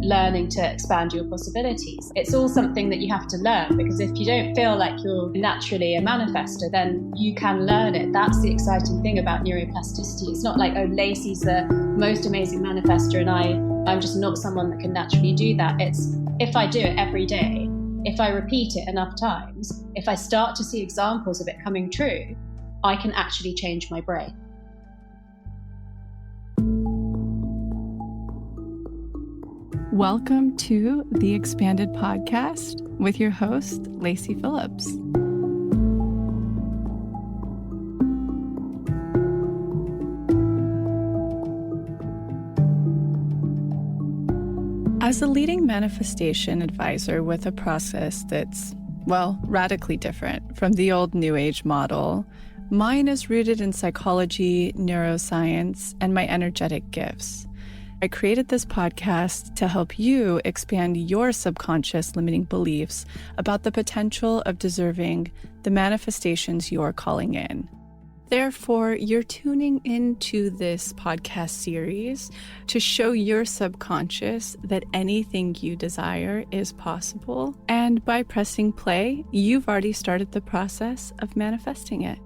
learning to expand your possibilities. It's all something that you have to learn, because if you don't feel like you're naturally a manifestor, then you can learn it. That's the exciting thing about neuroplasticity. It's not like, oh, Lacy's the most amazing manifestor and I'm just not someone that can naturally do that. It's if I do it every day, if I repeat it enough times, if I start to see examples of it coming true, I can actually change my brain. Welcome to the Expanded Podcast with your host, Lacy Phillips. As a leading manifestation advisor with a process that's, radically different from the old New Age model, mine is rooted in psychology, neuroscience, and my energetic gifts. I created this podcast to help you expand your subconscious limiting beliefs about the potential of deserving the manifestations you're calling in. Therefore, you're tuning into this podcast series to show your subconscious that anything you desire is possible. And by pressing play, you've already started the process of manifesting it.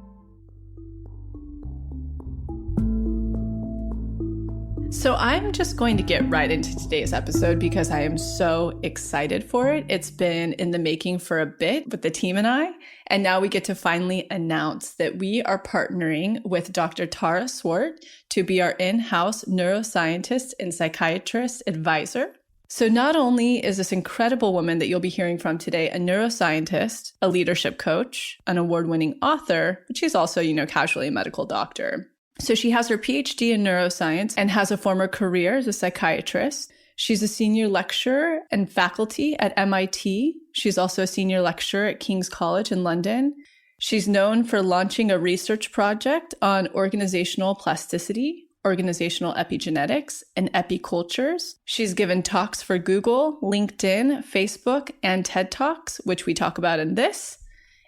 So I'm just going to get right into today's episode because I am so excited for it. It's been in the making for a bit with the team and I, and now we get to finally announce that we are partnering with Dr. Tara Swart to be our in-house neuroscientist and psychiatrist advisor. So not only is this incredible woman that you'll be hearing from today a neuroscientist, a leadership coach, an award-winning author, but she's also, casually a medical doctor. So she has her PhD in neuroscience and has a former career as a psychiatrist. She's a senior lecturer and faculty at MIT. She's also a senior lecturer at King's College in London. She's known for launching a research project on organizational plasticity, organizational epigenetics, and epicultures. She's given talks for Google, LinkedIn, Facebook, and TED Talks, which we talk about in this.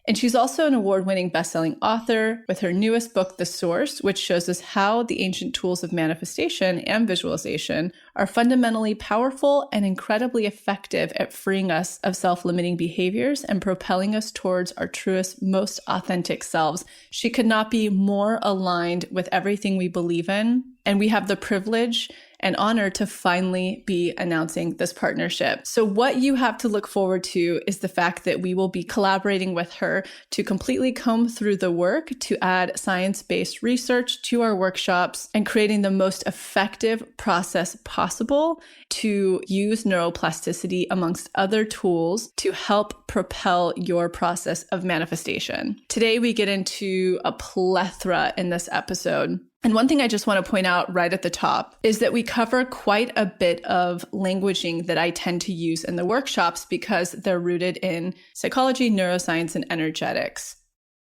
And she's also an award-winning best-selling author with her newest book, The Source, which shows us how the ancient tools of manifestation and visualization are fundamentally powerful and incredibly effective at freeing us of self-limiting behaviors and propelling us towards our truest, most authentic selves. She could not be more aligned with everything we believe in, and we have the privilege and honor to finally be announcing this partnership. So what you have to look forward to is the fact that we will be collaborating with her to completely comb through the work to add science-based research to our workshops and creating the most effective process possible to use neuroplasticity amongst other tools to help propel your process of manifestation. Today, we get into a plethora in this episode. And one thing I just want to point out right at the top is that we cover quite a bit of languaging that I tend to use in the workshops because they're rooted in psychology, neuroscience, and energetics.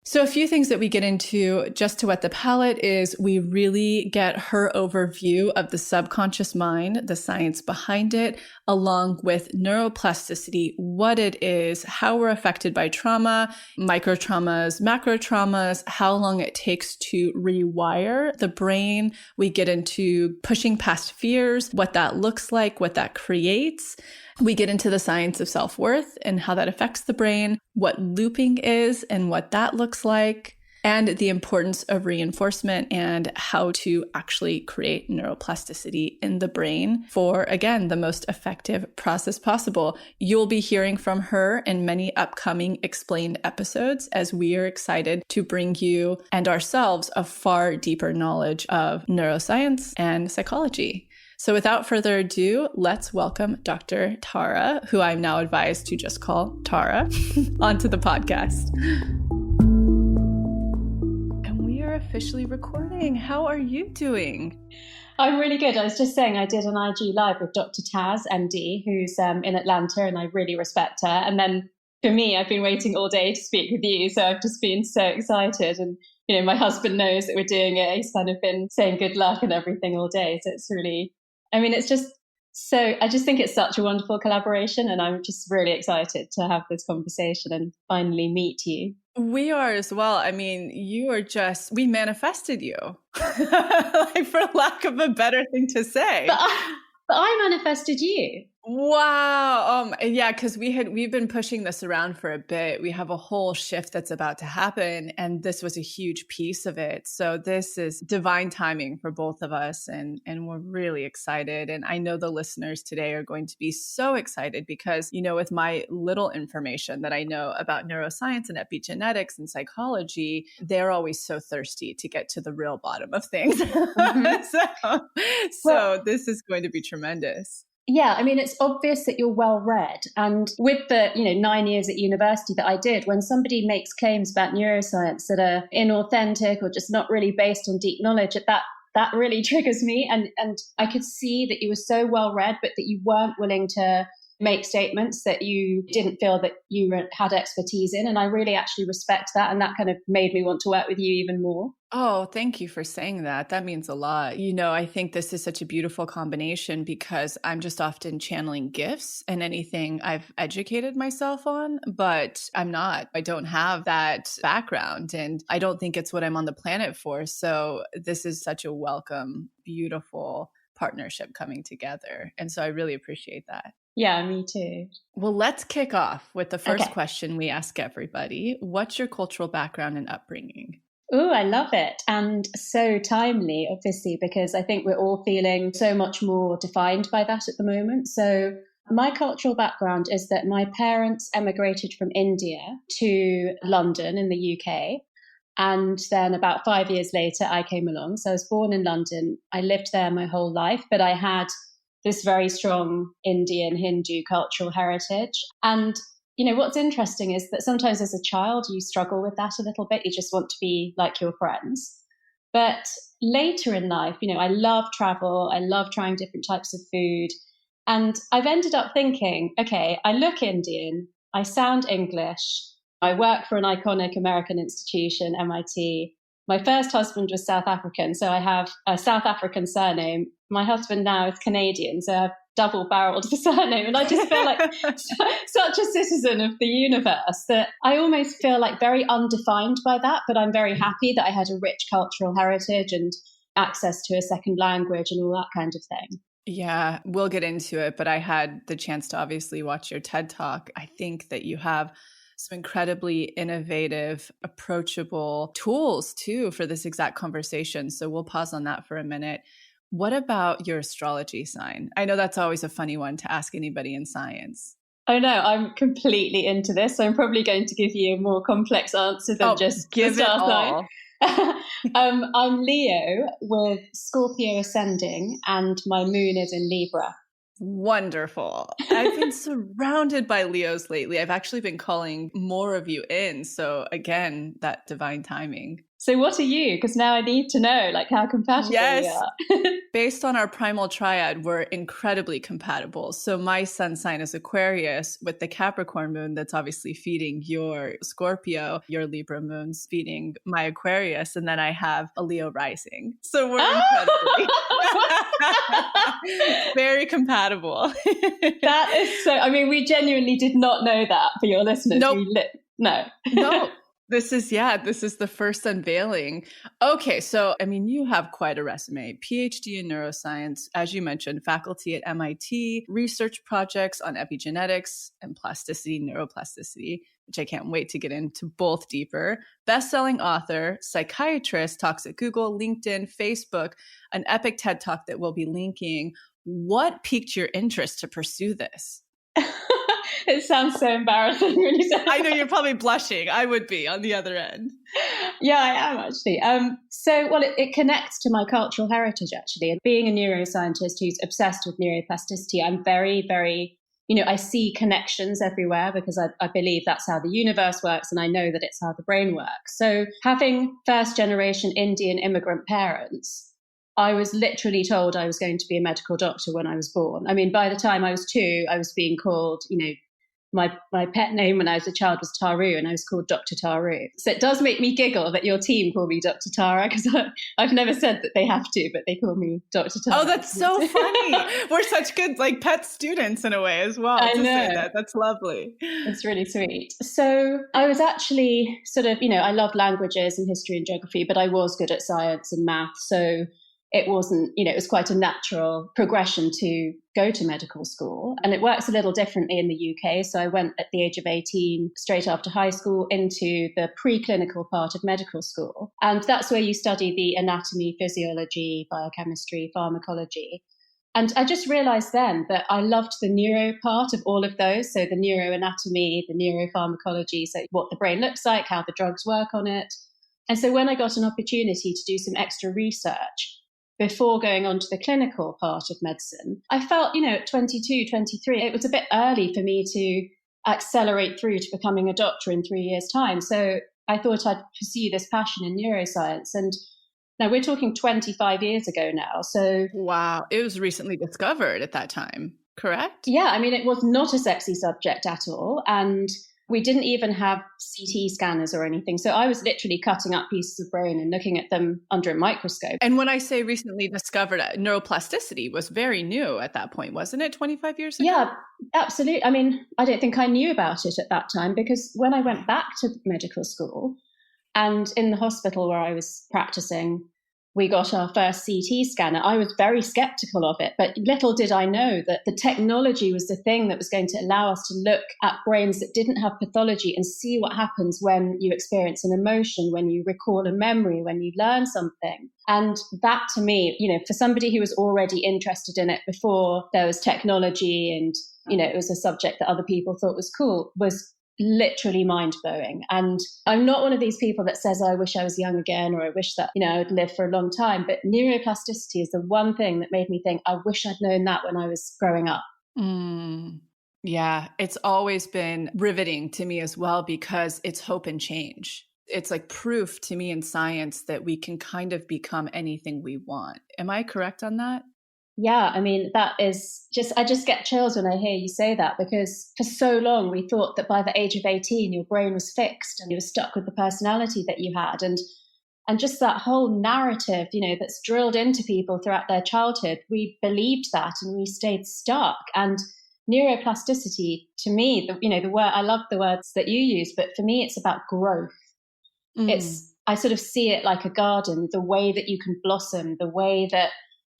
So a few things that we get into just to wet the palate is we really get her overview of the subconscious mind, the science behind it, along with neuroplasticity, what it is, how we're affected by trauma, micro traumas, macro traumas, how long it takes to rewire the brain. We get into pushing past fears, what that looks like, what that creates. We get into the science of self-worth and how that affects the brain, what looping is and what that looks like, and the importance of reinforcement and how to actually create neuroplasticity in the brain for, again, the most effective process possible. You'll be hearing from her in many upcoming explained episodes as we are excited to bring you and ourselves a far deeper knowledge of neuroscience and psychology. So without further ado, let's welcome Dr. Tara, who I'm now advised to just call Tara, onto the podcast. And we are officially recording. How are you doing? I'm really good. I was just saying I did an IG live with Dr. Taz, MD, who's in Atlanta, and I really respect her. And then for me, I've been waiting all day to speak with you. So I've just been so excited. And, my husband knows that we're doing it. He's kind of been saying good luck and everything all day. So it's really... it's just so, I just think it's such a wonderful collaboration, and I'm just really excited to have this conversation and finally meet you. We are as well. We manifested you, like, for lack of a better thing to say. But I manifested you. Wow. Yeah, because we've been pushing this around for a bit. We have a whole shift that's about to happen, and this was a huge piece of it. So this is divine timing for both of us, and we're really excited. And I know the listeners today are going to be so excited because, with my little information that I know about neuroscience and epigenetics and psychology, they're always so thirsty to get to the real bottom of things. So this is going to be tremendous. Yeah, I mean, it's obvious that you're well read. And with the, 9 years at university that I did, when somebody makes claims about neuroscience that are inauthentic or just not really based on deep knowledge, that really triggers me. And I could see that you were so well read, but that you weren't willing to make statements that you didn't feel that you had expertise in. And I really actually respect that. And that kind of made me want to work with you even more. Oh, thank you for saying that. That means a lot. I think this is such a beautiful combination because I'm just often channeling gifts and anything I've educated myself on, but I don't have that background, and I don't think it's what I'm on the planet for. So this is such a welcome, beautiful partnership coming together. And so I really appreciate that. Yeah, me too. Well, let's kick off with the first question we ask everybody. What's your cultural background and upbringing? Oh, I love it. And so timely, obviously, because I think we're all feeling so much more defined by that at the moment. So my cultural background is that my parents emigrated from India to London in the UK. And then about 5 years later, I came along. So I was born in London. I lived there my whole life, but I had this very strong Indian Hindu cultural heritage. And what's interesting is that sometimes as a child, you struggle with that a little bit. You just want to be like your friends. But later in life, I love travel. I love trying different types of food. And I've ended up thinking, okay, I look Indian. I sound English. I work for an iconic American institution, MIT. My first husband was South African, so I have a South African surname. My husband now is Canadian, so I've double-barreled the surname. And I just feel like such a citizen of the universe that I almost feel like very undefined by that, but I'm very happy that I had a rich cultural heritage and access to a second language and all that kind of thing. Yeah, we'll get into it, but I had the chance to obviously watch your TED Talk. I think that you have some incredibly innovative, approachable tools too for this exact conversation. So we'll pause on that for a minute. What about your astrology sign? I know that's always a funny one to ask anybody in science. Oh no, I'm completely into this. So I'm probably going to give you a more complex answer than just give the it star all. sign. I'm Leo with Scorpio ascending, and my moon is in Libra. Wonderful. I've been surrounded by Leos lately. I've actually been calling more of you in. So again, that divine timing. So what are you? Because now I need to know how compatible we are. Based on our primal triad, we're incredibly compatible. So my sun sign is Aquarius with the Capricorn moon that's obviously feeding your Scorpio, your Libra moon's feeding my Aquarius, and then I have a Leo rising. So we're incredibly very compatible. That is so, we genuinely did not know that for your listeners. Nope. No. This is the first unveiling. Okay, so you have quite a resume. PhD in neuroscience, as you mentioned, faculty at MIT, research projects on epigenetics and plasticity, neuroplasticity, which I can't wait to get into both deeper. Best-selling author, psychiatrist, talks at Google, LinkedIn, Facebook, an epic TED Talk that we'll be linking. What piqued your interest to pursue this? It sounds so embarrassing when you say that. I know you're probably blushing. I would be on the other end. Yeah, I am actually. It connects to my cultural heritage, actually. And being a neuroscientist who's obsessed with neuroplasticity, I'm very, very, I see connections everywhere because I believe that's how the universe works. And I know that it's how the brain works. So having first generation Indian immigrant parents, I was literally told I was going to be a medical doctor when I was born. By the time I was 2, I was being called, my pet name when I was a child was Taru, and I was called Dr. Taru. So it does make me giggle that your team call me Dr. Tara, because I've never said that they have to, but they call me Dr. Tara. Oh, that's so funny. We're such good pet students in a way as well. I know. Say that. That's lovely. It's really sweet. So I was actually I love languages and history and geography, but I was good at science and math. So it wasn't, it was quite a natural progression to go to medical school. And it works a little differently in the UK. So I went at the age of 18, straight after high school, into the preclinical part of medical school. And that's where you study the anatomy, physiology, biochemistry, pharmacology. And I just realized then that I loved the neuro part of all of those. So the neuroanatomy, the neuropharmacology, so what the brain looks like, how the drugs work on it. And so when I got an opportunity to do some extra research before going on to the clinical part of medicine, I felt, at 22, 23, it was a bit early for me to accelerate through to becoming a doctor in 3 years' time. So I thought I'd pursue this passion in neuroscience. And now we're talking 25 years ago now. So wow, it was recently discovered at that time, correct? Yeah, I mean, it was not a sexy subject at all. And we didn't even have CT scanners or anything. So I was literally cutting up pieces of brain and looking at them under a microscope. And when I say recently discovered, neuroplasticity was very new at that point, wasn't it, 25 years ago? Yeah, absolutely. I mean, I don't think I knew about it at that time, because when I went back to medical school and in the hospital where I was practicing, we got our first CT scanner. I was very skeptical of it, but little did I know that the technology was the thing that was going to allow us to look at brains that didn't have pathology and see what happens when you experience an emotion, when you recall a memory, when you learn something. And that, to me, for somebody who was already interested in it before there was technology and, it was a subject that other people thought was cool, was literally mind-blowing. And I'm not one of these people that says, I wish I was young again, or I wish that, I would live for a long time. But neuroplasticity is the one thing that made me think, I wish I'd known that when I was growing up. Yeah, it's always been riveting to me as well, because it's hope and change. It's like proof to me in science that we can kind of become anything we want. Am I correct on that? Yeah, I mean, that is I just get chills when I hear you say that, because for so long we thought that by the age of 18, your brain was fixed and you were stuck with the personality that you had. And just that whole narrative, that's drilled into people throughout their childhood, we believed that and we stayed stuck. And neuroplasticity, to me, the word, I love the words that you use, but for me, it's about growth. I sort of see it like a garden, the way that you can blossom, the way that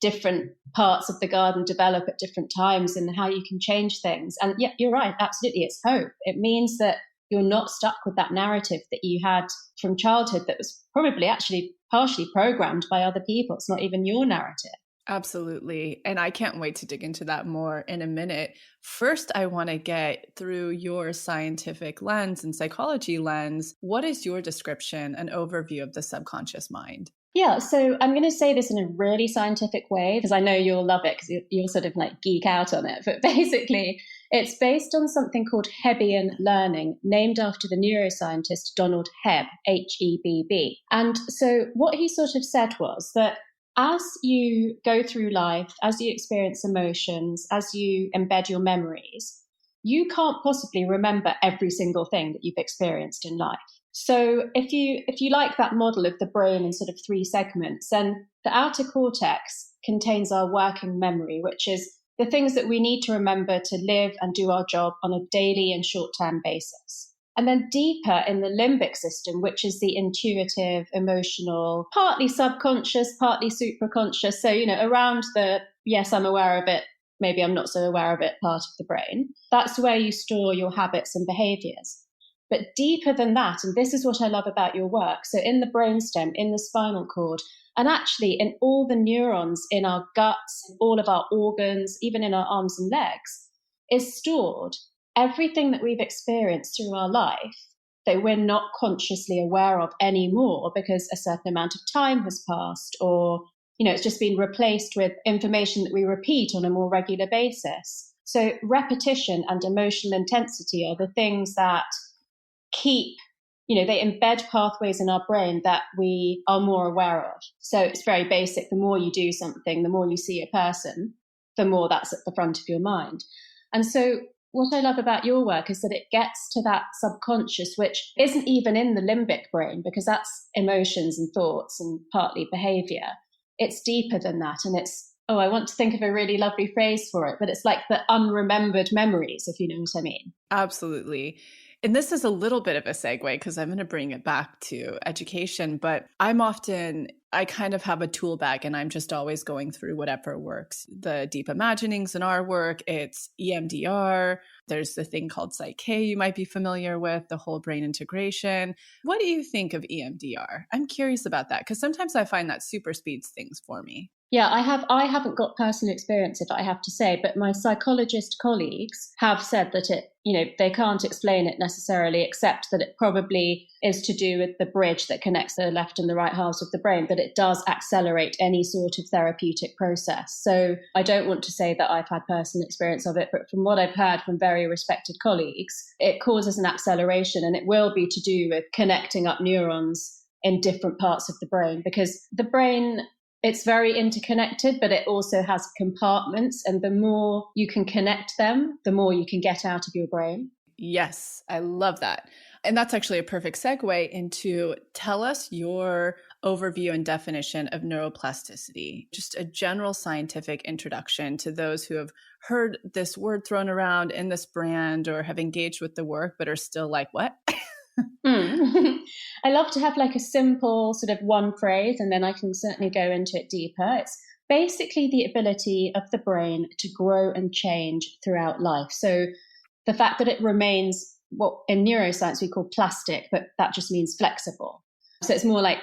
different parts of the garden develop at different times and how you can change things. And yeah, you're right. Absolutely. It's hope. It means that you're not stuck with that narrative that you had from childhood that was probably actually partially programmed by other people. It's not even your narrative. Absolutely. And I can't wait to dig into that more in a minute. First, I want to get through your scientific lens and psychology lens. What is your description, an overview of the subconscious mind? Yeah, so I'm going to say this in a really scientific way, because I know you'll love it, because you'll sort of like geek out on it. But basically, it's based on something called Hebbian learning, named after the neuroscientist Donald Hebb, Hebb. And so what he sort of said was that as you go through life, as you experience emotions, as you embed your memories, you can't possibly remember every single thing that you've experienced in life. So if you like that model of the brain in sort of 3 segments, then the outer cortex contains our working memory, which is the things that we need to remember to live and do our job on a daily and short-term basis. And then deeper in the limbic system, which is the intuitive, emotional, partly subconscious, partly supraconscious. So, around the, yes, I'm aware of it, maybe I'm not so aware of it part of the brain. That's where you store your habits and behaviors. But deeper than that, and this is what I love about your work, so in the brainstem, in the spinal cord, and actually in all the neurons in our guts, in all of our organs, even in our arms and legs, is stored everything that we've experienced through our life that we're not consciously aware of anymore because a certain amount of time has passed, or it's just been replaced with information that we repeat on a more regular basis. So repetition and emotional intensity are the things that keep, they embed pathways in our brain that we are more aware of. So it's very basic. The more you do something, the more you see a person, the more that's at the front of your mind. And so what I love about your work is that it gets to that subconscious, which isn't even in the limbic brain, because that's emotions and thoughts and partly behavior. It's deeper than that. And it's, I want to think of a really lovely phrase for it, but it's like the unremembered memories, if you know what I mean. Absolutely. And this is a little bit of a segue because I'm going to bring it back to education, but I'm often I kind of have a tool bag and I'm just always going through whatever works. The deep imaginings in our work, it's EMDR. There's the thing called Psyche you might be familiar with, the whole brain integration. What do you think of EMDR? I'm curious about that because sometimes I find that super speeds things for me. Yeah, I haven't got personal experience of it, I have to say, but my psychologist colleagues have said that they can't explain it necessarily, except that it probably is to do with the bridge that connects the left and the right halves of the brain, but it does accelerate any sort of therapeutic process. So I don't want to say that I've had personal experience of it, but from what I've heard from very respected colleagues, it causes an acceleration, and it will be to do with connecting up neurons in different parts of the brain, because the brain, it's very interconnected, but it also has compartments. And the more you can connect them, the more you can get out of your brain. Yes, I love that. And that's actually a perfect segue into tell us your overview and definition of neuroplasticity, just a general scientific introduction to those who have heard this word thrown around in this brand or have engaged with the work, but are still like, what? I love to have like a simple sort of one phrase, and then I can certainly go into it deeper. It's basically the ability of the brain to grow and change throughout life. So the fact that it remains what in neuroscience we call plastic, but that just means flexible. So it's more like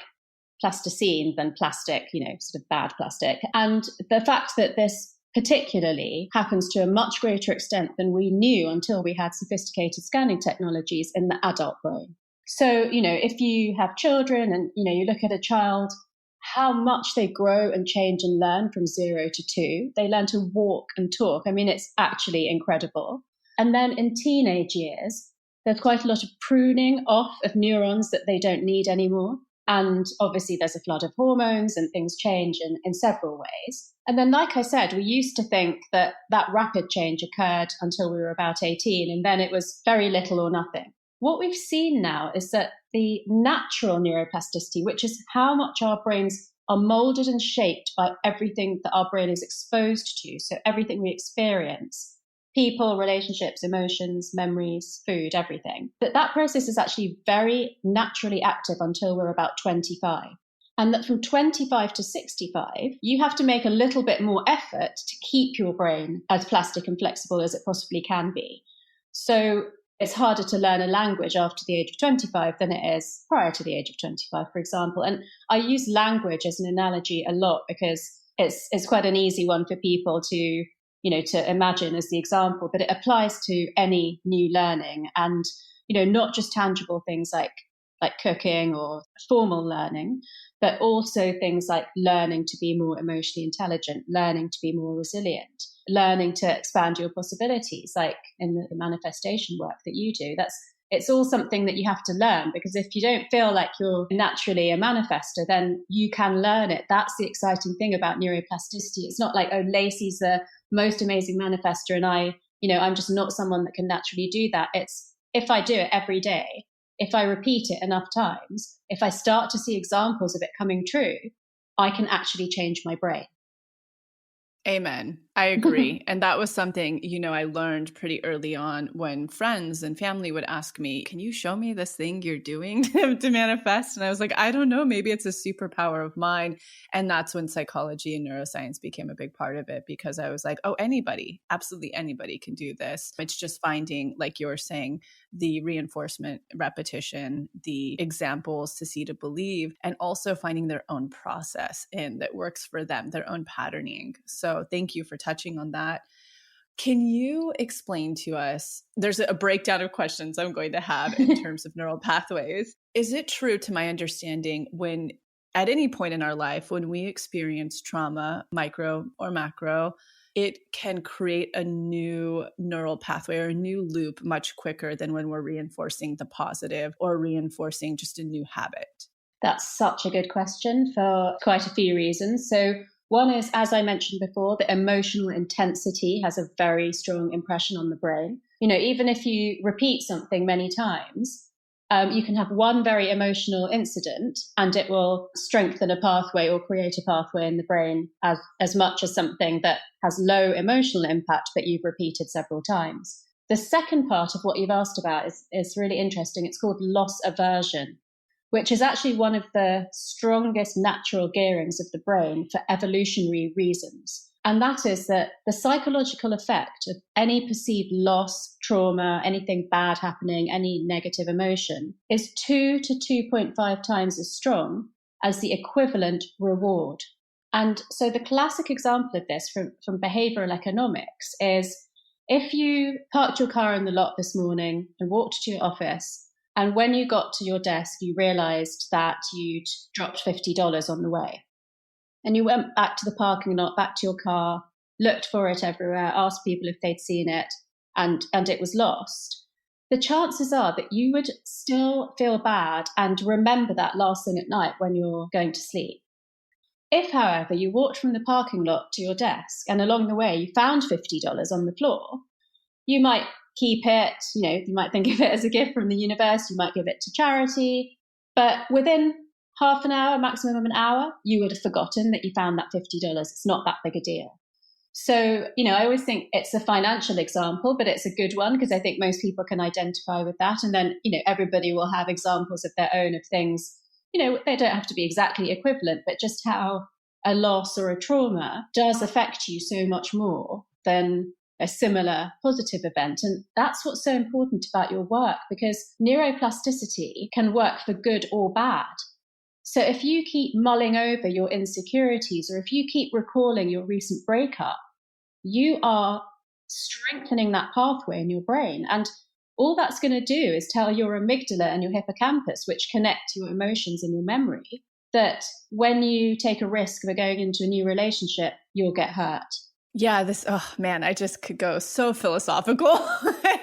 plasticine than plastic, sort of bad plastic. And the fact that this particularly happens to a much greater extent than we knew until we had sophisticated scanning technologies in the adult brain. So, if you have children and, you look at a child, how much they grow and change and learn from 0 to 2. They learn to walk and talk. I mean, it's actually incredible. And then in teenage years, there's quite a lot of pruning off of neurons that they don't need anymore. And obviously there's a flood of hormones and things change in several ways. And then, like I said, we used to think that rapid change occurred until we were about 18, and then it was very little or nothing. What we've seen now is that the natural neuroplasticity, which is how much our brains are molded and shaped by everything that our brain is exposed to, so everything we experience, people, relationships, emotions, memories, food, everything, that process is actually very naturally active until we're about 25. And that from 25 to 65, you have to make a little bit more effort to keep your brain as plastic and flexible as it possibly can be. So it's harder to learn a language after the age of 25 than it is prior to the age of 25, for example. And I use language as an analogy a lot because it's quite an easy one for people to imagine as the example, but it applies to any new learning and, not just tangible things like cooking or formal learning, but also things like learning to be more emotionally intelligent, learning to be more resilient, learning to expand your possibilities, like in the manifestation work that you do. It's all something that you have to learn, because if you don't feel like you're naturally a manifester, then you can learn it. That's the exciting thing about neuroplasticity. It's not like, oh, Lacy's the most amazing manifester and I'm just not someone that can naturally do that. It's if I do it every day, if I repeat it enough times, if I start to see examples of it coming true, I can actually change my brain. Amen. I agree. And that was something, I learned pretty early on when friends and family would ask me, can you show me this thing you're doing to manifest? And I was like, I don't know, maybe it's a superpower of mine. And that's when psychology and neuroscience became a big part of it, because I was like, oh, anybody, absolutely anybody can do this. It's just finding, like you were saying, the reinforcement, repetition, the examples to see to believe, and also finding their own process that works for them, their own patterning. So thank you for touching on that. Can you explain to us, there's a breakdown of questions I'm going to have in terms of neural pathways. Is it true, to my understanding, when at any point in our life, when we experience trauma, micro or macro, it can create a new neural pathway or a new loop much quicker than when we're reinforcing the positive or reinforcing just a new habit? That's such a good question for quite a few reasons. So one is, as I mentioned before, the emotional intensity has a very strong impression on the brain. Even if you repeat something many times, you can have one very emotional incident and it will strengthen a pathway or create a pathway in the brain as much as something that has low emotional impact but you've repeated several times. The second part of what you've asked about is really interesting. It's called loss aversion. which is actually one of the strongest natural gearings of the brain for evolutionary reasons. And that is that the psychological effect of any perceived loss, trauma, anything bad happening, any negative emotion is 2 to 2.5 times as strong as the equivalent reward. And so the classic example of this from behavioral economics is if you parked your car in the lot this morning and walked to your office, and when you got to your desk, you realized that you'd dropped $50 on the way. And you went back to the parking lot, back to your car, looked for it everywhere, asked people if they'd seen it, and it was lost. The chances are that you would still feel bad and remember that last thing at night when you're going to sleep. If, however, you walked from the parking lot to your desk and along the way you found $50 on the floor, you might keep it, you might think of it as a gift from the universe, you might give it to charity, but within half an hour, maximum of an hour, you would have forgotten that you found that $50. It's not that big a deal. So, I always think it's a financial example, but it's a good one because I think most people can identify with that. And then, everybody will have examples of their own of things, they don't have to be exactly equivalent, but just how a loss or a trauma does affect you so much more than a similar positive event. And that's what's so important about your work, because neuroplasticity can work for good or bad. So if you keep mulling over your insecurities, or if you keep recalling your recent breakup, you are strengthening that pathway in your brain. And all that's going to do is tell your amygdala and your hippocampus, which connect your emotions and your memory, that when you take a risk of going into a new relationship, you'll get hurt. Yeah, I just could go so philosophical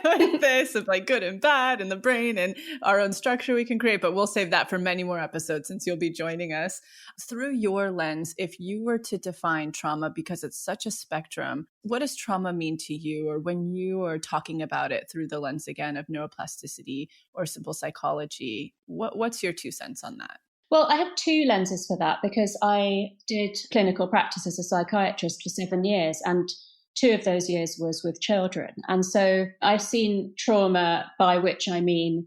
with this of like good and bad and the brain and our own structure we can create, but we'll save that for many more episodes since you'll be joining us. Through your lens, if you were to define trauma, because it's such a spectrum, what does trauma mean to you? Or when you are talking about it through the lens again of neuroplasticity or simple psychology, what's your 2 cents on that? Well, I have 2 lenses for that because I did clinical practice as a psychiatrist for 7 years, and 2 of those years was with children. And so I've seen trauma, by which I mean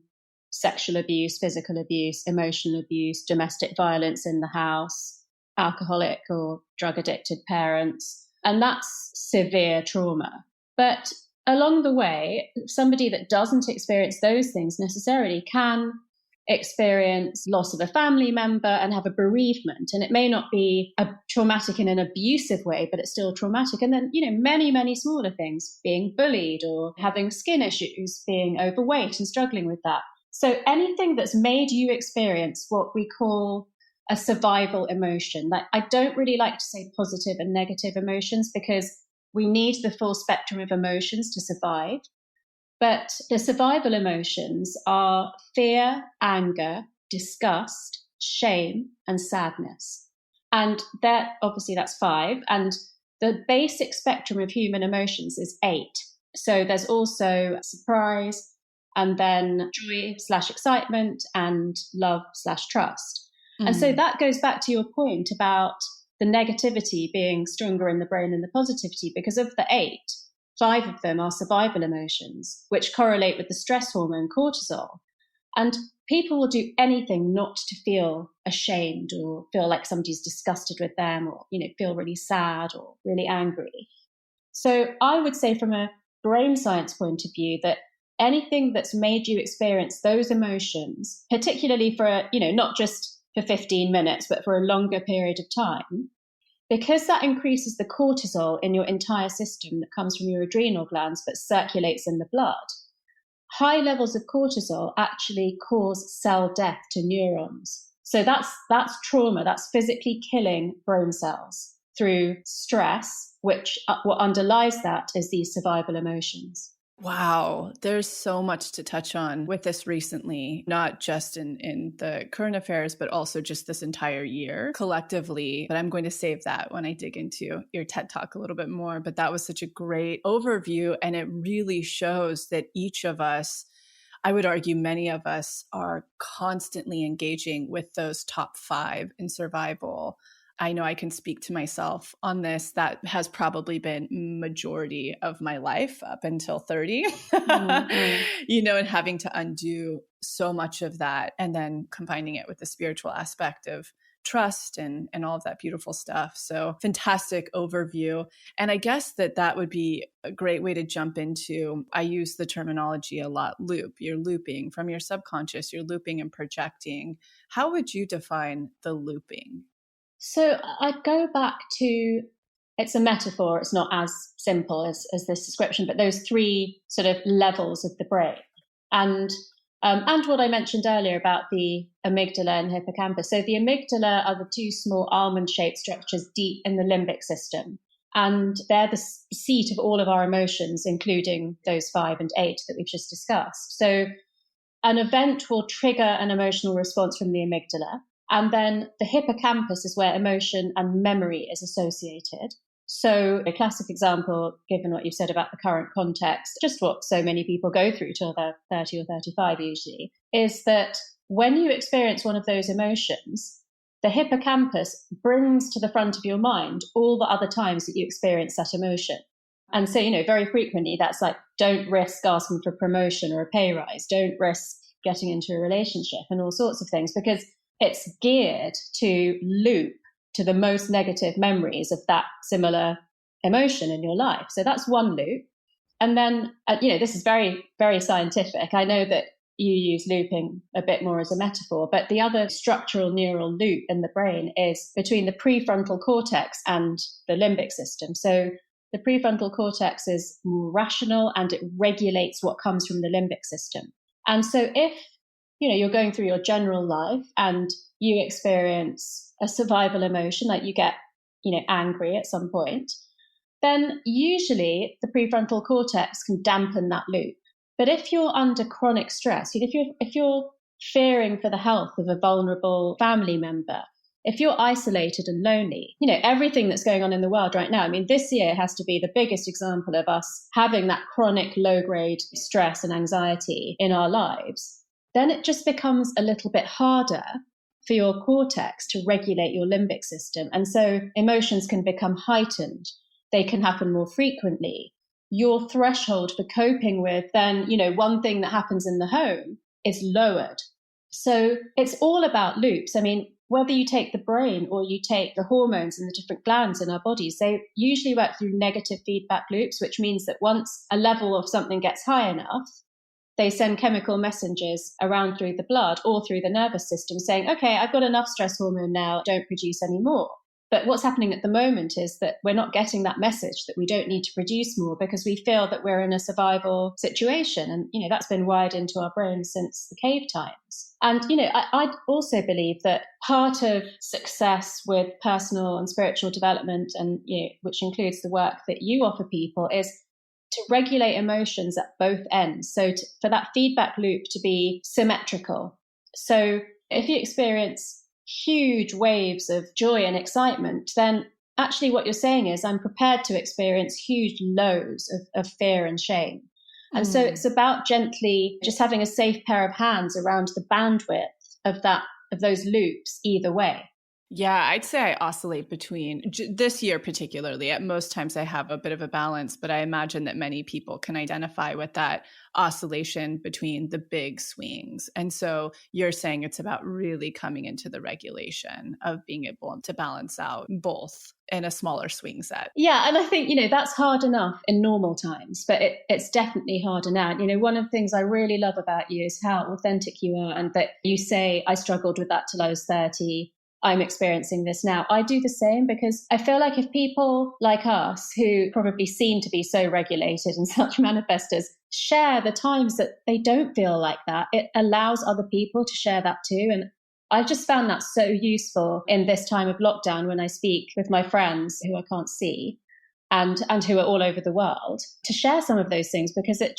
sexual abuse, physical abuse, emotional abuse, domestic violence in the house, alcoholic or drug addicted parents, and that's severe trauma. But along the way, somebody that doesn't experience those things necessarily can experience loss of a family member and have a bereavement. And it may not be a traumatic in an abusive way, but it's still traumatic. And then, many, many smaller things, being bullied or having skin issues, being overweight and struggling with that. So anything that's made you experience what we call a survival emotion. Like, I don't really like to say positive and negative emotions because we need the full spectrum of emotions to survive. But the survival emotions are fear, anger, disgust, shame, and sadness. And that's 5. And the basic spectrum of human emotions is 8. So there's also surprise, and then joy/excitement, and love/trust. Mm. And so that goes back to your point about the negativity being stronger in the brain than the positivity, because of the 8, 5 of them are survival emotions, which correlate with the stress hormone cortisol. And people will do anything not to feel ashamed or feel like somebody's disgusted with them, or, feel really sad or really angry. So I would say from a brain science point of view that anything that's made you experience those emotions, particularly for, not just for 15 minutes, but for a longer period of time, because that increases the cortisol in your entire system that comes from your adrenal glands but circulates in the blood, high levels of cortisol actually cause cell death to neurons. So that's trauma. That's physically killing brain cells through stress, which what underlies that is these survival emotions. Wow, there's so much to touch on with this recently, not just in the current affairs, but also just this entire year collectively. But I'm going to save that when I dig into your TED Talk a little bit more. But that was such a great overview. And it really shows that each of us, I would argue many of us, are constantly engaging with those top 5 in survival. I know I can speak to myself on this. That has probably been majority of my life up until 30, mm-hmm. And having to undo so much of that, and then combining it with the spiritual aspect of trust and all of that beautiful stuff. So fantastic overview. And I guess that would be a great way to jump into, I use the terminology a lot, loop. You're looping from your subconscious, you're looping and projecting. How would you define the looping? So I'd go back to, it's a metaphor, it's not as simple as this description, but those three sort of levels of the brain. And what I mentioned earlier about the amygdala and hippocampus. So the amygdala are the two small almond-shaped structures deep in the limbic system. And they're the seat of all of our emotions, including those 5 and 8 that we've just discussed. So an event will trigger an emotional response from the amygdala. And then the hippocampus is where emotion and memory is associated. So a classic example, given what you've said about the current context, just what so many people go through till they're 30 or 35 usually, is that when you experience one of those emotions, the hippocampus brings to the front of your mind all the other times that you experience that emotion. And so, very frequently that's like, don't risk asking for promotion or a pay rise, don't risk getting into a relationship and all sorts of things, because it's geared to loop to the most negative memories of that similar emotion in your life. So that's one loop. And then, this is very, very scientific. I know that you use looping a bit more as a metaphor, but the other structural neural loop in the brain is between the prefrontal cortex and the limbic system. So the prefrontal cortex is more rational and it regulates what comes from the limbic system. And so if you're going through your general life and you experience a survival emotion, like you get, angry at some point, then usually the prefrontal cortex can dampen that loop. But if you're under chronic stress, if you're fearing for the health of a vulnerable family member, if you're isolated and lonely, everything that's going on in the world right now, this year has to be the biggest example of us having that chronic low-grade stress and anxiety in our lives. Then it just becomes a little bit harder for your cortex to regulate your limbic system. And so emotions can become heightened. They can happen more frequently. Your threshold for coping with then, one thing that happens in the home is lowered. So it's all about loops. Whether you take the brain or you take the hormones and the different glands in our bodies, they usually work through negative feedback loops, which means that once a level of something gets high enough, they send chemical messengers around through the blood or through the nervous system saying, okay, I've got enough stress hormone now, don't produce any more. But what's happening at the moment is that we're not getting that message that we don't need to produce more because we feel that we're in a survival situation. And, that's been wired into our brains since the cave times. And, I also believe that part of success with personal and spiritual development, and, which includes the work that you offer people, is to regulate emotions at both ends. So for that feedback loop to be symmetrical. So if you experience huge waves of joy and excitement, then actually what you're saying is I'm prepared to experience huge lows of fear and shame. And so it's about gently just having a safe pair of hands around the bandwidth of those loops either way. Yeah, I'd say I oscillate between this year particularly. At most times I have a bit of a balance, but I imagine that many people can identify with that oscillation between the big swings. And so you're saying it's about really coming into the regulation of being able to balance out both in a smaller swing set. Yeah, and I think, that's hard enough in normal times, but it's definitely harder now. One of the things I really love about you is how authentic you are, and that you say, I struggled with that till I was 30. I'm experiencing this now. I do the same because I feel like if people like us, who probably seem to be so regulated and such manifestors, share the times that they don't feel like that, it allows other people to share that too. And I've just found that so useful in this time of lockdown when I speak with my friends who I can't see and who are all over the world, to share some of those things, because it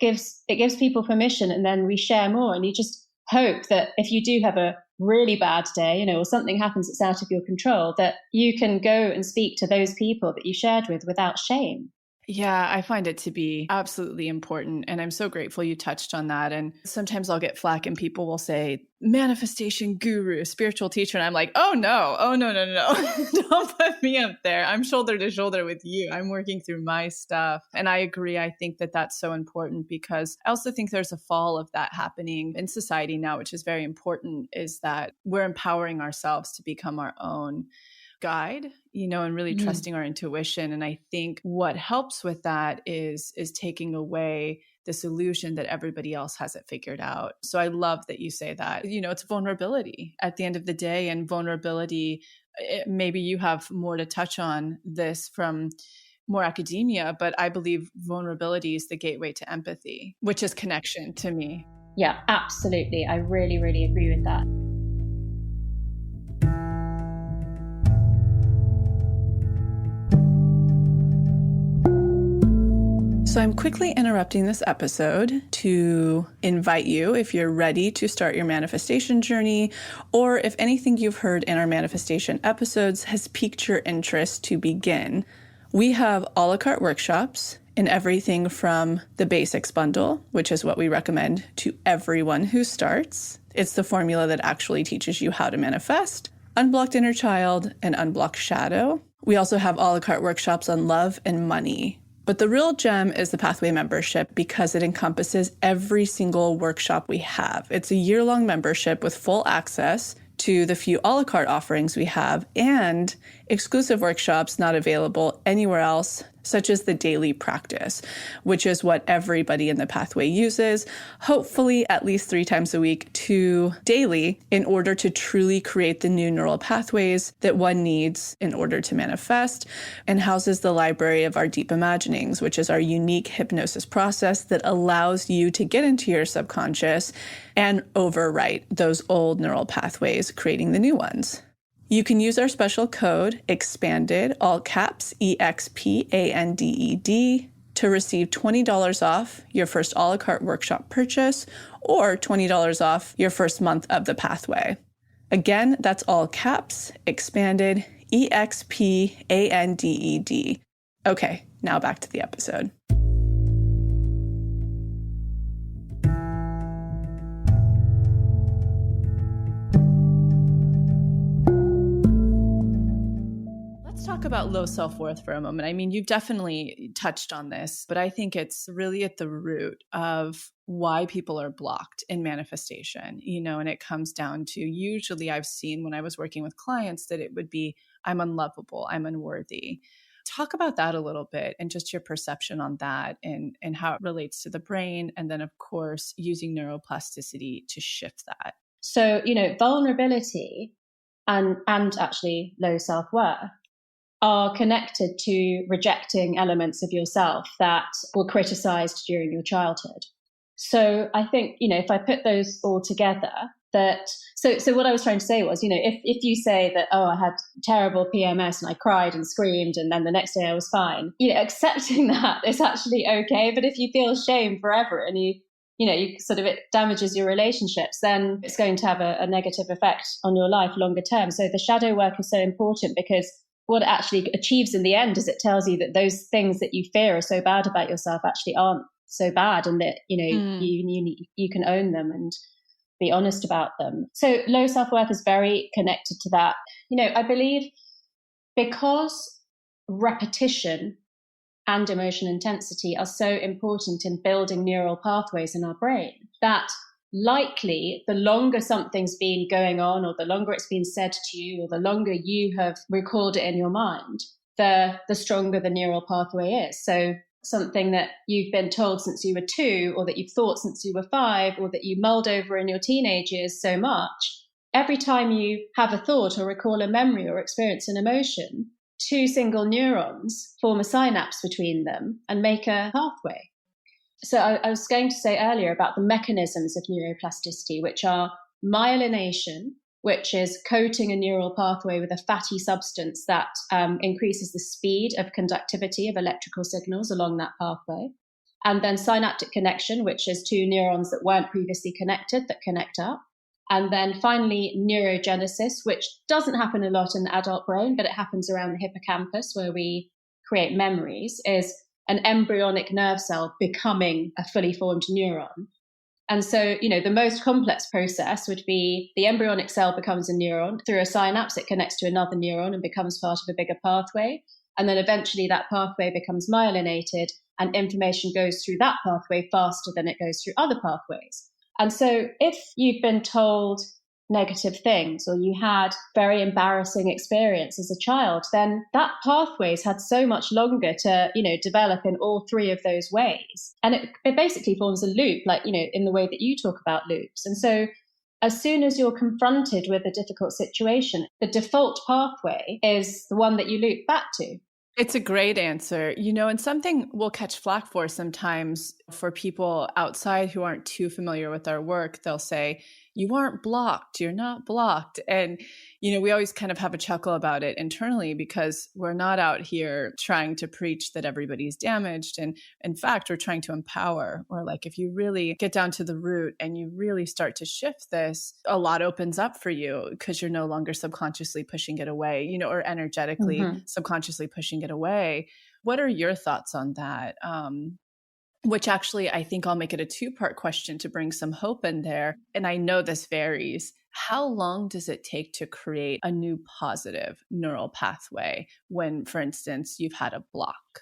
gives people permission, and then we share more. And you just hope that if you do have a really bad day, or something happens that's out of your control, that you can go and speak to those people that you shared with without shame. Yeah, I find it to be absolutely important. And I'm so grateful you touched on that. And sometimes I'll get flack and people will say, manifestation guru, spiritual teacher. And I'm like, oh, no. Oh, no, no, no, no. Don't put me up there. I'm shoulder to shoulder with you. I'm working through my stuff. And I agree. I think that that's so important because I also think there's a fall of that happening in society now, which is very important, is that we're empowering ourselves to become our own guide, and really trusting our intuition. And I think what helps with that is taking away this illusion that everybody else has it figured out. So I love that you say that, it's vulnerability at the end of the day, and vulnerability, maybe you have more to touch on this from more academia, but I believe vulnerability is the gateway to empathy, which is connection to me. Yeah, absolutely. I really, really agree with that. So I'm quickly interrupting this episode to invite you, if you're ready to start your manifestation journey, or if anything you've heard in our manifestation episodes has piqued your interest to begin. We have a la carte workshops in everything from the basics bundle, which is what we recommend to everyone who starts. It's the formula that actually teaches you how to manifest, unblocked inner child, and unblocked shadow. We also have a la carte workshops on love and money. But the real gem is the Pathway membership because it encompasses every single workshop we have. It's a year-long membership with full access to the few a la carte offerings we have and exclusive workshops not available anywhere else, such as the daily practice, which is what everybody in the Pathway uses, hopefully at least 3 times a week to daily, in order to truly create the new neural pathways that one needs in order to manifest, and houses the library of our deep imaginings, which is our unique hypnosis process that allows you to get into your subconscious and overwrite those old neural pathways, creating the new ones. You can use our special code EXPANDED, all caps, EXPANDED, to receive $20 off your first a la carte workshop purchase or $20 off your first month of the Pathway. Again, that's all caps, EXPANDED, EXPANDED. Okay, now back to the episode. Talk about low self-worth for a moment. I mean, you've definitely touched on this, but I think it's really at the root of why people are blocked in manifestation, and it comes down to, usually I've seen when I was working with clients that it would be, I'm unlovable, I'm unworthy. Talk about that a little bit and just your perception on that and how it relates to the brain. And then, of course, using neuroplasticity to shift that. So, vulnerability and actually low self-worth are connected to rejecting elements of yourself that were criticized during your childhood. So I think, if I put those all together, so what I was trying to say was, if you say that, oh, I had terrible PMS and I cried and screamed and then the next day I was fine, accepting that is actually okay. But if you feel shame forever and you sort of, it damages your relationships, then it's going to have a negative effect on your life longer term. So the shadow work is so important because what it actually achieves in the end is it tells you that those things that you fear are so bad about yourself actually aren't so bad, and that you can own them and be honest about them. So low self-worth is very connected to that. I believe because repetition and emotion intensity are so important in building neural pathways in our brain, that likely the longer something's been going on, or the longer it's been said to you, or the longer you have recalled it in your mind, the stronger the neural pathway is. So something that you've been told since you were 2, or that you've thought since you were 5, or that you mulled over in your teenage years so much, every time you have a thought or recall a memory or experience an emotion, 2 single neurons form a synapse between them and make a pathway. So I was going to say earlier about the mechanisms of neuroplasticity, which are myelination, which is coating a neural pathway with a fatty substance that increases the speed of conductivity of electrical signals along that pathway. And then synaptic connection, which is 2 neurons that weren't previously connected that connect up. And then finally, neurogenesis, which doesn't happen a lot in the adult brain, but it happens around the hippocampus where we create memories, is an embryonic nerve cell becoming a fully formed neuron. And so, the most complex process would be the embryonic cell becomes a neuron. Through a synapse, it connects to another neuron and becomes part of a bigger pathway. And then eventually that pathway becomes myelinated and information goes through that pathway faster than it goes through other pathways. And so if you've been told negative things or you had very embarrassing experience as a child, then that pathway's had so much longer to, develop in all three of those ways. And it basically forms a loop, like, in the way that you talk about loops. And so as soon as you're confronted with a difficult situation, the default pathway is the one that you loop back to. It's a great answer, and something we'll catch flack for sometimes for people outside who aren't too familiar with our work. They'll say, you aren't blocked, you're not blocked. And, we always kind of have a chuckle about it internally because we're not out here trying to preach that everybody's damaged. And in fact, we're trying to empower, or like if you really get down to the root and you really start to shift this, a lot opens up for you because you're no longer subconsciously pushing it away, or energetically subconsciously pushing it away. What are your thoughts on that? Which actually, I think I'll make it a two-part question to bring some hope in there. And I know this varies. How long does it take to create a new positive neural pathway when, for instance, you've had a block?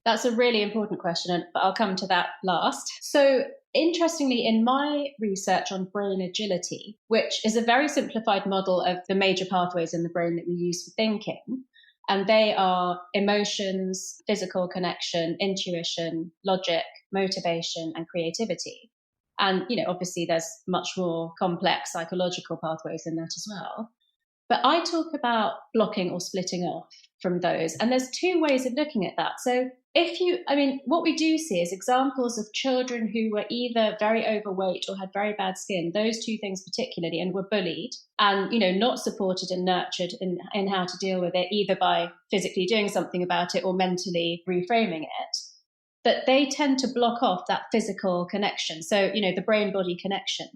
That's a really important question, but I'll come to that last. So interestingly, in my research on brain agility, which is a very simplified model of the major pathways in the brain that we use for thinking, and they are emotions, physical connection, intuition, logic, motivation, and creativity. And, obviously there's much more complex psychological pathways in that as well. But I talk about blocking or splitting off from those. And there's two ways of looking at that. So what we do see is examples of children who were either very overweight or had very bad skin, those two things particularly, and were bullied and, not supported and nurtured in how to deal with it, either by physically doing something about it or mentally reframing it, that they tend to block off that physical connection. So, the brain-body connection.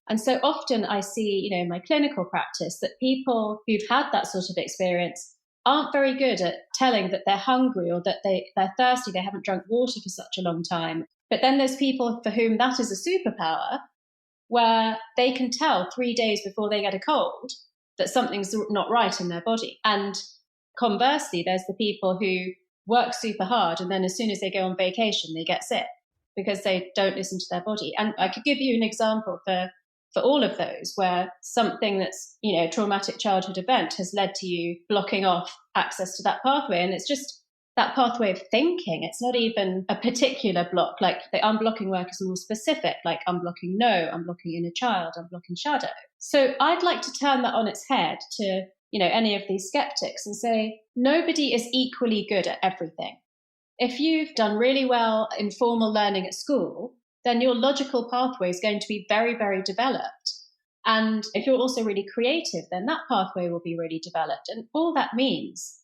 And so often I see, in my clinical practice that people who've had that sort of experience aren't very good at telling that they're hungry or that they're thirsty, they haven't drunk water for such a long time. But then there's people for whom that is a superpower, where they can tell 3 days before they get a cold that something's not right in their body. And conversely, there's the people who work super hard and then as soon as they go on vacation, they get sick because they don't listen to their body. And I could give you an example for all of those where something that's, a traumatic childhood event has led to you blocking off access to that pathway. And it's just that pathway of thinking. It's not even a particular block. Like the unblocking work is more specific, like unblocking no, unblocking inner child, unblocking shadow. So I'd like to turn that on its head to, any of these skeptics and say, nobody is equally good at everything. If you've done really well in formal learning at school, then your logical pathway is going to be very, very developed. And if you're also really creative, then that pathway will be really developed. And all that means,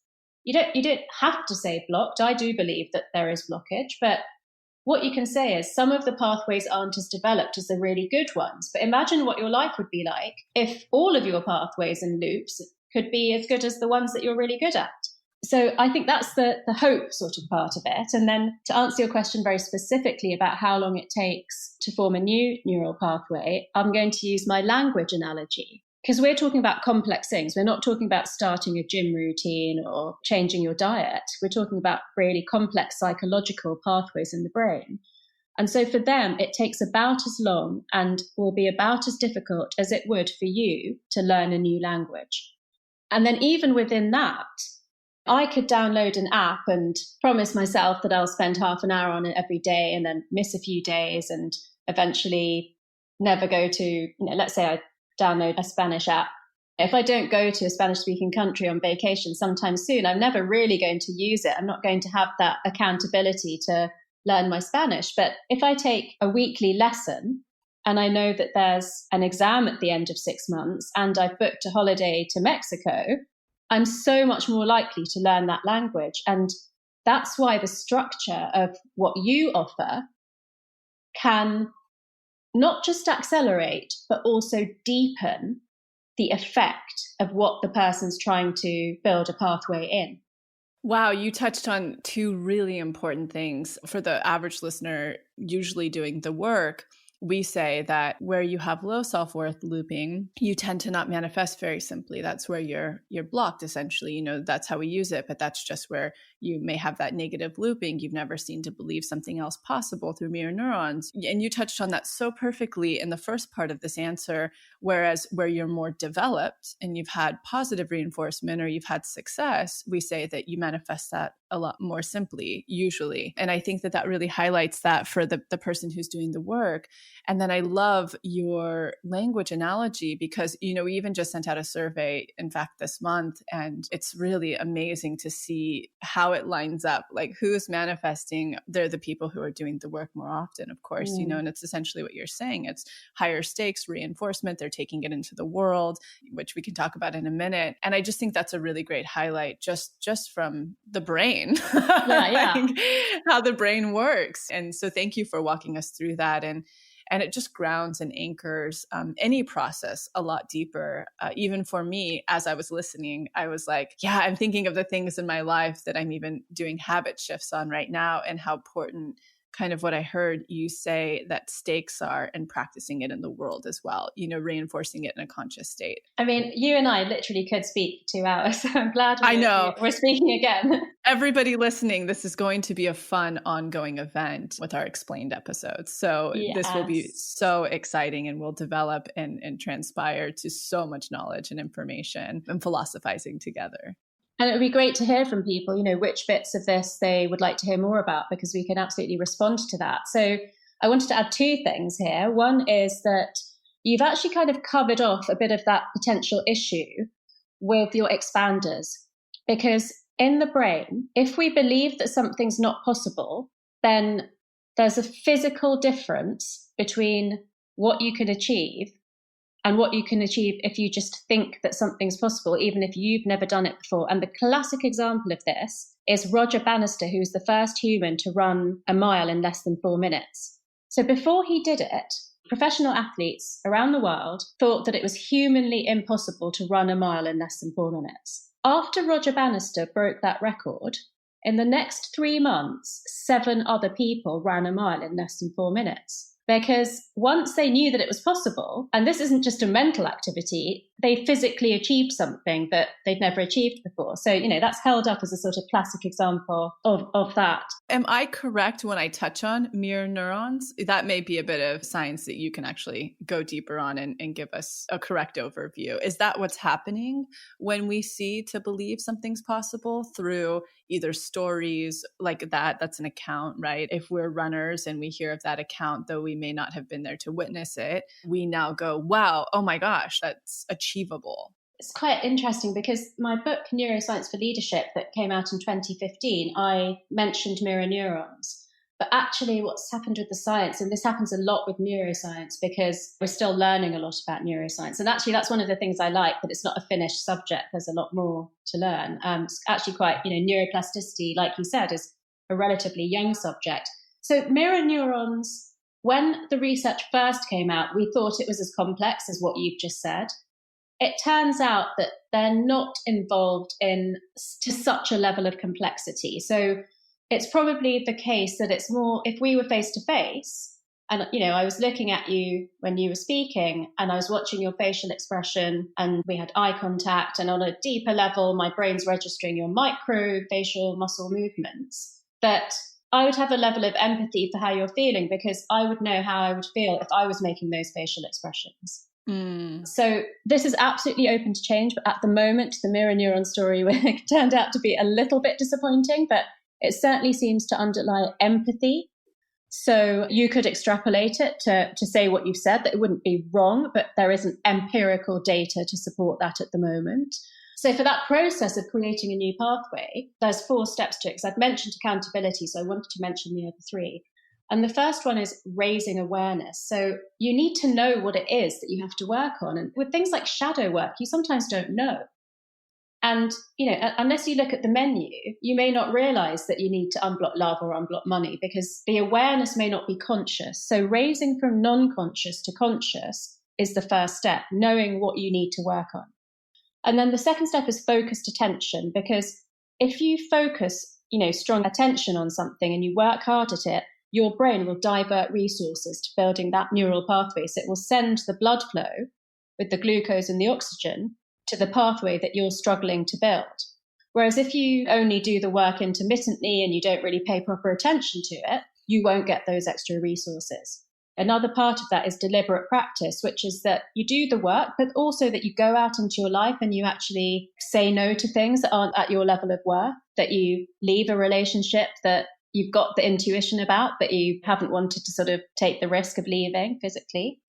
you don't have to say blocked. I do believe that there is blockage, but what you can say is some of the pathways aren't as developed as the really good ones. But imagine what your life would be like if all of your pathways and loops could be as good as the ones that you're really good at. So I think that's the hope sort of part of it. And then to answer your question very specifically about how long it takes to form a new neural pathway, I'm going to use my language analogy because we're talking about complex things. We're not talking about starting a gym routine or changing your diet. We're talking about really complex psychological pathways in the brain. And so for them, it takes about as long and will be about as difficult as it would for you to learn a new language. And then even within that, I could download an app and promise myself that I'll spend half an hour on it every day and then miss a few days and eventually never go to, let's say I download a Spanish app. If I don't go to a Spanish-speaking country on vacation sometime soon, I'm never really going to use it. I'm not going to have that accountability to learn my Spanish. But if I take a weekly lesson and I know that there's an exam at the end of 6 months and I've booked a holiday to Mexico, I'm so much more likely to learn that language. And that's why the structure of what you offer can not just accelerate, but also deepen the effect of what the person's trying to build a pathway in. Wow, you touched on two really important things. For the average listener, usually doing the work, we say that where you have low self-worth looping, you tend to not manifest very simply. That's where you're blocked, essentially. You know, that's how we use it, but that's just where you may have that negative looping. You've never seen to believe something else possible through mirror neurons. And you touched on that so perfectly in the first part of this answer, whereas where you're more developed and you've had positive reinforcement or you've had success, we say that you manifest that a lot more simply, usually. And I think that that really highlights that for the person who's doing the work. And then I love your language analogy because, you know, we even just sent out a survey, in fact, this month, and it's really amazing to see how it lines up. Like who's manifesting? They're the people who are doing the work more often, of course, you know, and it's essentially what you're saying. It's higher stakes reinforcement. They're taking it into the world, which we can talk about in a minute. And I just think that's a really great highlight just from the brain. Yeah. Like, how the brain works. And so thank you for walking us through that. And it just grounds and anchors any process a lot deeper. Even for me, as I was listening, I was like, yeah, I'm thinking of the things in my life that I'm even doing habit shifts on right now and how important kind of what I heard you say that stakes are and practicing it in the world as well, you know, reinforcing it in a conscious state. I mean, you and I literally could speak for 2 hours, so I'm glad we're speaking again. Everybody listening, this is going to be a fun ongoing event with our explained episodes. So This will be so exciting and will develop and transpire to so much knowledge and information and philosophizing together. And it would be great to hear from people, you know, which bits of this they would like to hear more about, because we can absolutely respond to that. So I wanted to add 2 things here. One is that you've actually kind of covered off a bit of that potential issue with your expanders, because in the brain, if we believe that something's not possible, then there's a physical difference between what you can achieve and what you can achieve if you just think that something's possible, even if you've never done it before. And the classic example of this is Roger Bannister, who's the first human to run a mile in less than 4 minutes. So before he did it, professional athletes around the world thought that it was humanly impossible to run a mile in less than 4 minutes. After Roger Bannister broke that record, in the next 3 months, 7 other people ran a mile in less than 4 minutes. Because once they knew that it was possible, and this isn't just a mental activity, they physically achieved something that they'd never achieved before. So, you know, that's held up as a sort of classic example of that. Am I correct when I touch on mirror neurons? That may be a bit of science that you can actually go deeper on and give us a correct overview. Is that what's happening when we see to believe something's possible through either stories like that? That's an account, right? If we're runners and we hear of that account, though we may not have been there to witness it, we now go, wow, oh my gosh, that's achievable. It's quite interesting because my book, Neuroscience for Leadership, that came out in 2015, I mentioned mirror neurons. But actually what's happened with the science, and this happens a lot with neuroscience because we're still learning a lot about neuroscience. And actually that's one of the things I like, that it's not a finished subject. There's a lot more to learn. It's actually quite, you know, neuroplasticity, like you said, is a relatively young subject. So mirror neurons, when the research first came out, we thought it was as complex as what you've just said. It turns out that they're not involved to such a level of complexity. So it's probably the case that it's more, if we were face to face, and, you know, I was looking at you when you were speaking and I was watching your facial expression and we had eye contact, and on a deeper level, my brain's registering your micro facial muscle movements, that I would have a level of empathy for how you're feeling, because I would know how I would feel if I was making those facial expressions. So this is absolutely open to change, but at the moment, the mirror neuron story turned out to be a little bit disappointing, but it certainly seems to underlie empathy. So you could extrapolate it to say what you've said, that it wouldn't be wrong, but there isn't empirical data to support that at the moment. So for that process of creating a new pathway, there's 4 steps to it, because I've mentioned accountability, so I wanted to mention the other 3. And the first one is raising awareness. So you need to know what it is that you have to work on. And with things like shadow work, you sometimes don't know. And, you know, unless you look at the menu, you may not realize that you need to unblock love or unblock money, because the awareness may not be conscious. So raising from non-conscious to conscious is the first step, knowing what you need to work on. And then the second step is focused attention, because if you focus, strong attention on something and you work hard at it, your brain will divert resources to building that neural pathway. So it will send the blood flow with the glucose and the oxygen to the pathway that you're struggling to build. Whereas if you only do the work intermittently and you don't really pay proper attention to it, you won't get those extra resources. Another part of that is deliberate practice, which is that you do the work, but also that you go out into your life and you actually say no to things that aren't at your level of worth, that you leave a relationship that you've got the intuition about, but you haven't wanted to sort of take the risk of leaving physically.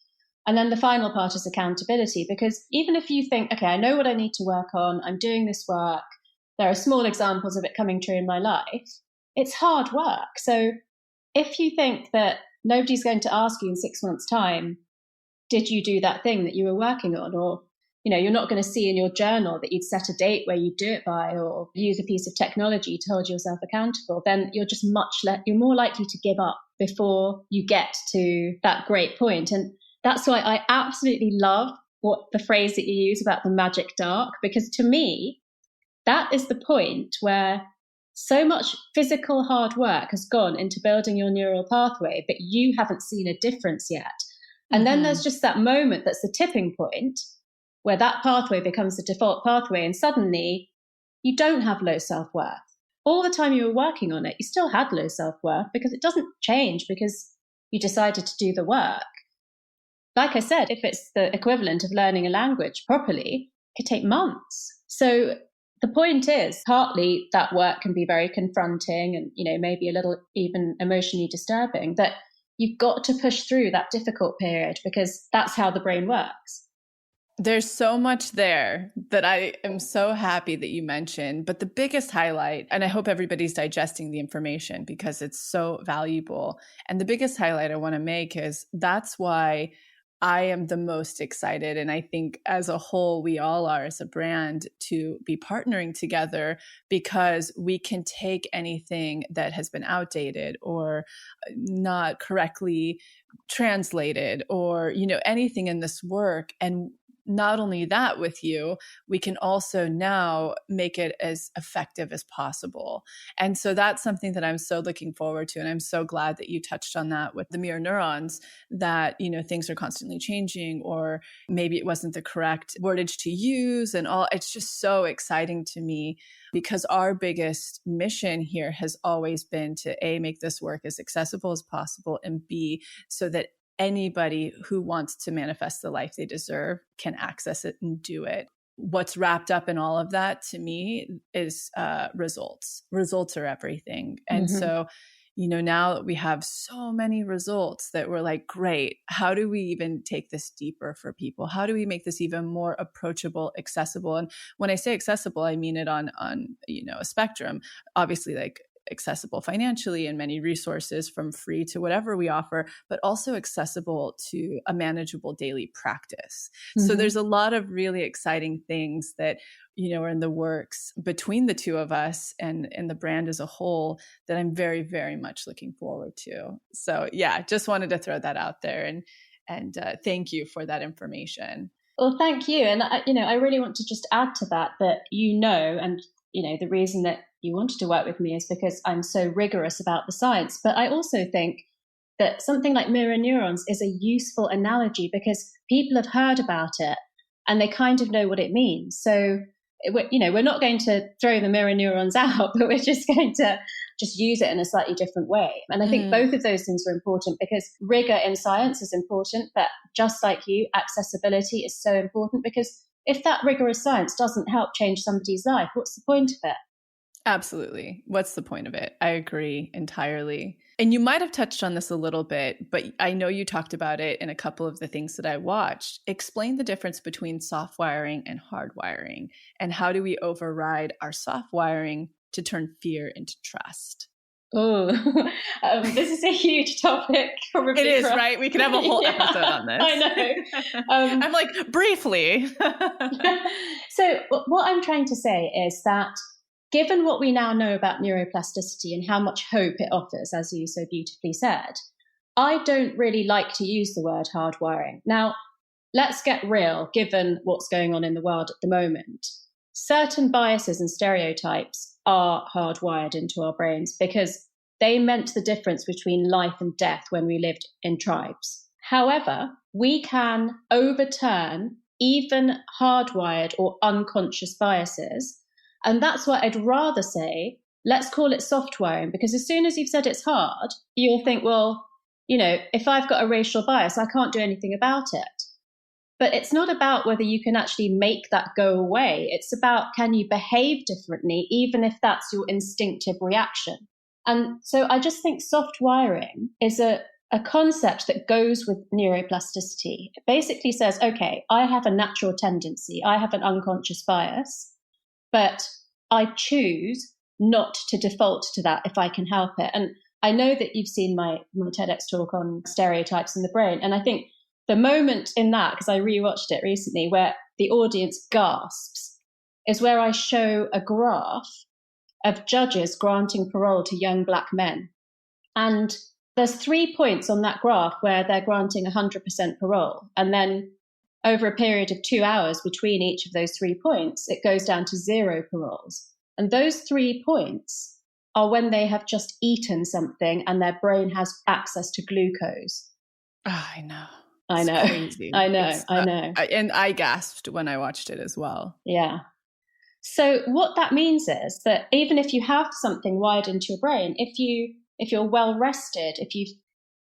And then the final part is accountability, because even if you think, okay, I know what I need to work on, I'm doing this work, there are small examples of it coming true in my life, it's hard work. So if you think that nobody's going to ask you in 6 months' time, did you do that thing that you were working on? Or, you're not going to see in your journal that you'd set a date where you do it by, or use a piece of technology to hold yourself accountable, then you're just you're more likely to give up before you get to that great point. And that's why I absolutely love the phrase that you use about the magic dark, because to me, that is the point where so much physical hard work has gone into building your neural pathway, but you haven't seen a difference yet. And then there's just that moment that's the tipping point where that pathway becomes the default pathway, and suddenly you don't have low self-worth. All the time you were working on it, you still had low self-worth because it doesn't change because you decided to do the work. Like I said, if it's the equivalent of learning a language properly, it could take months. So the point is, partly that work can be very confronting and, maybe a little even emotionally disturbing, that you've got to push through that difficult period because that's how the brain works. There's so much there that I am so happy that you mentioned. But the biggest highlight, and I hope everybody's digesting the information because it's so valuable. And the biggest highlight I want to make is that's why I am the most excited. And I think as a whole, we all are as a brand to be partnering together, because we can take anything that has been outdated or not correctly translated or, anything in this work. And not only that, with you, we can also now make it as effective as possible. And so that's something that I'm so looking forward to. And I'm so glad that you touched on that with the mirror neurons, that, things are constantly changing, or maybe it wasn't the correct wordage to use and all. It's just so exciting to me, because our biggest mission here has always been to A, make this work as accessible as possible, and B, so that anybody who wants to manifest the life they deserve can access it and do it. What's wrapped up in all of that to me is results. Results are everything. And so, now that we have so many results that we're like, great, how do we even take this deeper for people? How do we make this even more approachable, accessible? And when I say accessible, I mean it on a spectrum, obviously, like accessible financially and many resources from free to whatever we offer, but also accessible to a manageable daily practice. So there's a lot of really exciting things that, are in the works between the two of us and the brand as a whole that I'm very, very much looking forward to. So yeah, just wanted to throw that out there and thank you for that information. Well, thank you. And, I really want to just add to that, and, the reason that you wanted to work with me is because I'm so rigorous about the science. But I also think that something like mirror neurons is a useful analogy because people have heard about it and they kind of know what it means. So, we're not going to throw the mirror neurons out, but we're just going to just use it in a slightly different way. And I think both of those things are important because rigor in science is important, but just like you, accessibility is so important, because if that rigorous science doesn't help change somebody's life, what's the point of it? Absolutely. What's the point of it? I agree entirely. And you might have touched on this a little bit, but I know you talked about it in a couple of the things that I watched. Explain the difference between soft wiring and hard wiring, and how do we override our soft wiring to turn fear into trust? Oh, this is a huge topic. Probably it is, right? We could have a whole episode on this. I know. I'm like, briefly. So what I'm trying to say is that given what we now know about neuroplasticity and how much hope it offers, as you so beautifully said, I don't really like to use the word hardwiring. Now, let's get real, given what's going on in the world at the moment. Certain biases and stereotypes are hardwired into our brains because they meant the difference between life and death when we lived in tribes. However, we can overturn even hardwired or unconscious biases. And that's why I'd rather say, let's call it soft wiring, because as soon as you've said it's hard, you'll think, well, if I've got a racial bias, I can't do anything about it. But it's not about whether you can actually make that go away. It's about, can you behave differently, even if that's your instinctive reaction? And so I just think soft wiring is a concept that goes with neuroplasticity. It basically says, okay, I have a natural tendency, I have an unconscious bias, but I choose not to default to that if I can help it. And I know that you've seen my TEDx talk on stereotypes in the brain. And I think the moment in that, because I rewatched it recently, where the audience gasps, is where I show a graph of judges granting parole to young Black men. And there's 3 points on that graph where they're granting 100% parole. And then over a period of 2 hours between each of those 3 points, it goes down to 0 paroles. And those 3 points are when they have just eaten something and their brain has access to glucose. Oh, I know. I know. Crazy. I know. And I gasped when I watched it as well. Yeah. So what that means is that even if you have something wired into your brain, if you're well rested, if you've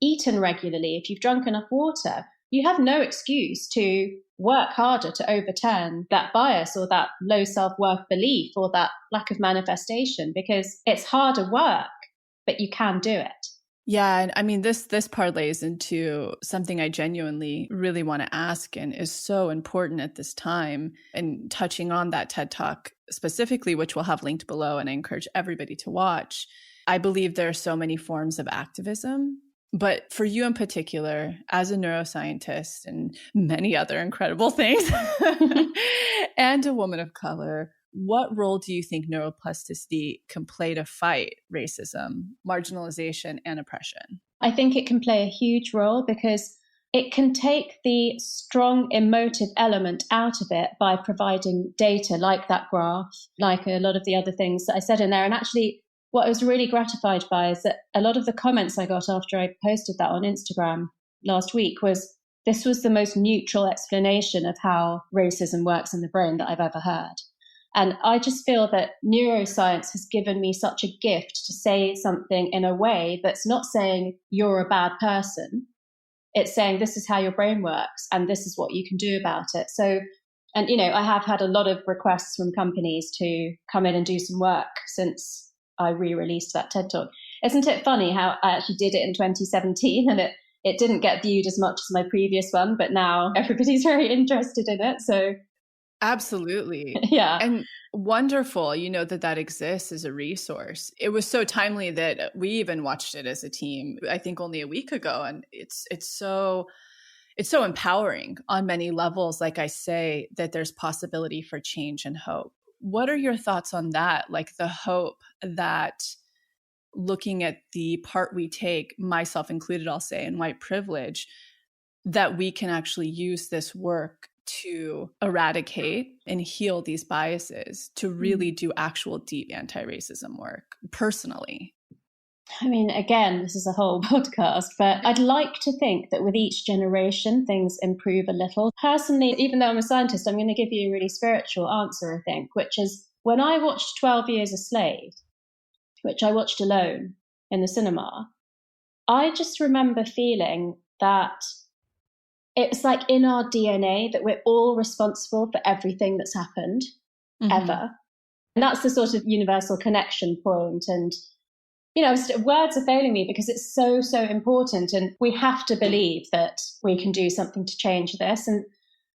eaten regularly, if you've drunk enough water, you have no excuse to work harder to overturn that bias or that low self-worth belief or that lack of manifestation, because it's harder work, but you can do it. Yeah. And I mean, this parlays into something I genuinely really want to ask and is so important at this time, and touching on that TED Talk specifically, which we'll have linked below, and I encourage everybody to watch. I believe there are so many forms of activism, but for you in particular, as a neuroscientist and many other incredible things, and a woman of color, what role do you think neuroplasticity can play to fight racism, marginalization, and oppression? I think it can play a huge role because it can take the strong emotive element out of it by providing data like that graph, like a lot of the other things that I said in there. And actually, what I was really gratified by is that a lot of the comments I got after I posted that on Instagram last week was, this was the most neutral explanation of how racism works in the brain that I've ever heard. And I just feel that neuroscience has given me such a gift to say something in a way that's not saying you're a bad person. It's saying this is how your brain works and this is what you can do about it. So, and I have had a lot of requests from companies to come in and do some work since I re-released that TED Talk. Isn't it funny how I actually did it in 2017 and it didn't get viewed as much as my previous one, but now everybody's very interested in it. So absolutely. Yeah. And wonderful, that exists as a resource. It was so timely that we even watched it as a team, I think only a week ago. And it's so empowering on many levels. Like I say, that there's possibility for change and hope. What are your thoughts on that? Like the hope that looking at the part we take, myself included, I'll say, in white privilege, that we can actually use this work to eradicate and heal these biases, to really do actual deep anti-racism work personally? I mean, again, this is a whole podcast, but I'd like to think that with each generation, things improve a little. Personally, even though I'm a scientist, I'm going to give you a really spiritual answer, I think, which is when I watched 12 Years a Slave, which I watched alone in the cinema, I just remember feeling that it's like in our DNA that we're all responsible for everything that's happened ever. And that's the sort of universal connection point. And, words are failing me because it's so, so important. And we have to believe that we can do something to change this. And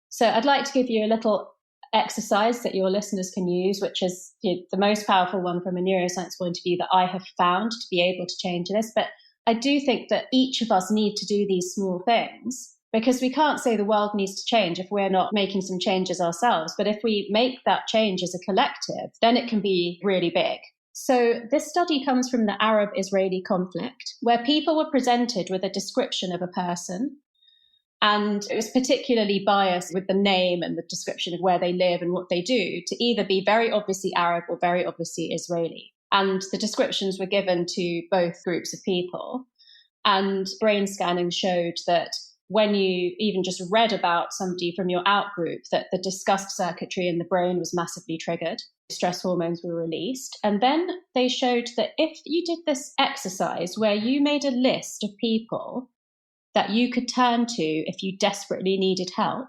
so I'd like to give you a little exercise that your listeners can use, which is the most powerful one from a neuroscience point of view that I have found to be able to change this. But I do think that each of us need to do these small things, because we can't say the world needs to change if we're not making some changes ourselves. But if we make that change as a collective, then it can be really big. So this study comes from the Arab-Israeli conflict, where people were presented with a description of a person. And it was particularly biased with the name and the description of where they live and what they do to either be very obviously Arab or very obviously Israeli. And the descriptions were given to both groups of people. And brain scanning showed that when you even just read about somebody from your out group, that the disgust circuitry in the brain was massively triggered. Stress hormones were released. And then they showed that if you did this exercise where you made a list of people that you could turn to if you desperately needed help.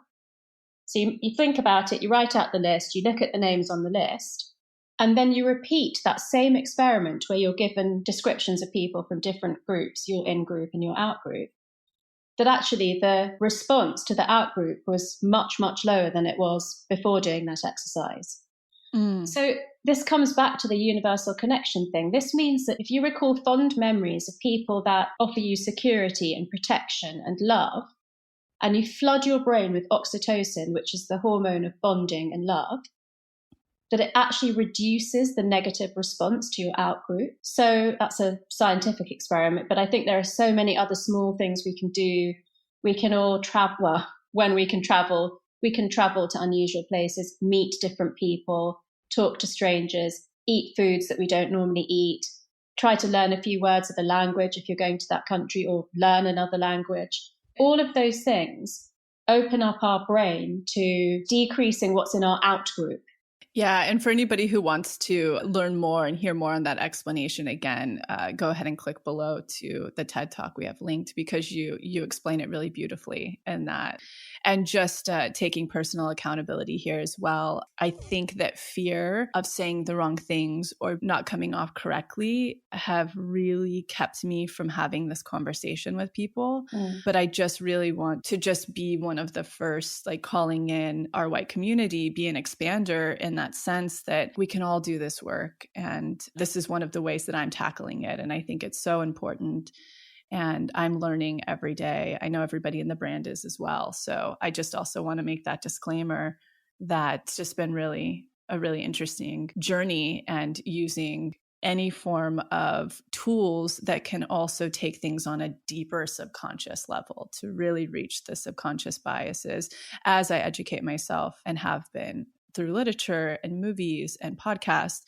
So you think about it, you write out the list, you look at the names on the list, and then you repeat that same experiment where you're given descriptions of people from different groups, your in-group and your out-group, that actually the response to the out-group was much, much lower than it was before doing that exercise. So this comes back to the universal connection thing. This means that if you recall fond memories of people that offer you security and protection and love, and you flood your brain with oxytocin, which is the hormone of bonding and love, that it actually reduces the negative response to your out-group. So that's a scientific experiment, but I think there are so many other small things we can do. We can all travel, well, when we can travel to unusual places, meet different people, talk to strangers, eat foods that we don't normally eat, try to learn a few words of the language if you're going to that country, or learn another language. All of those things open up our brain to decreasing what's in our out group. Yeah. And for anybody who wants to learn more and hear more on that explanation, again, go ahead and click below to the TED Talk we have linked, because you explain it really beautifully in that. And just taking personal accountability here as well. I think that fear of saying the wrong things or not coming off correctly have really kept me from having this conversation with people. But I just really want to just be one of the first, like calling in our white community, be an expander in that sense that we can all do this work. And this is one of the ways that I'm tackling it. And I think it's so important. And I'm learning every day. I know everybody in the brand is as well. So I just also want to make that disclaimer that it's just been a really interesting journey, and using any form of tools that can also take things on a deeper subconscious level to really reach the subconscious biases as I educate myself and have been through literature and movies and podcasts.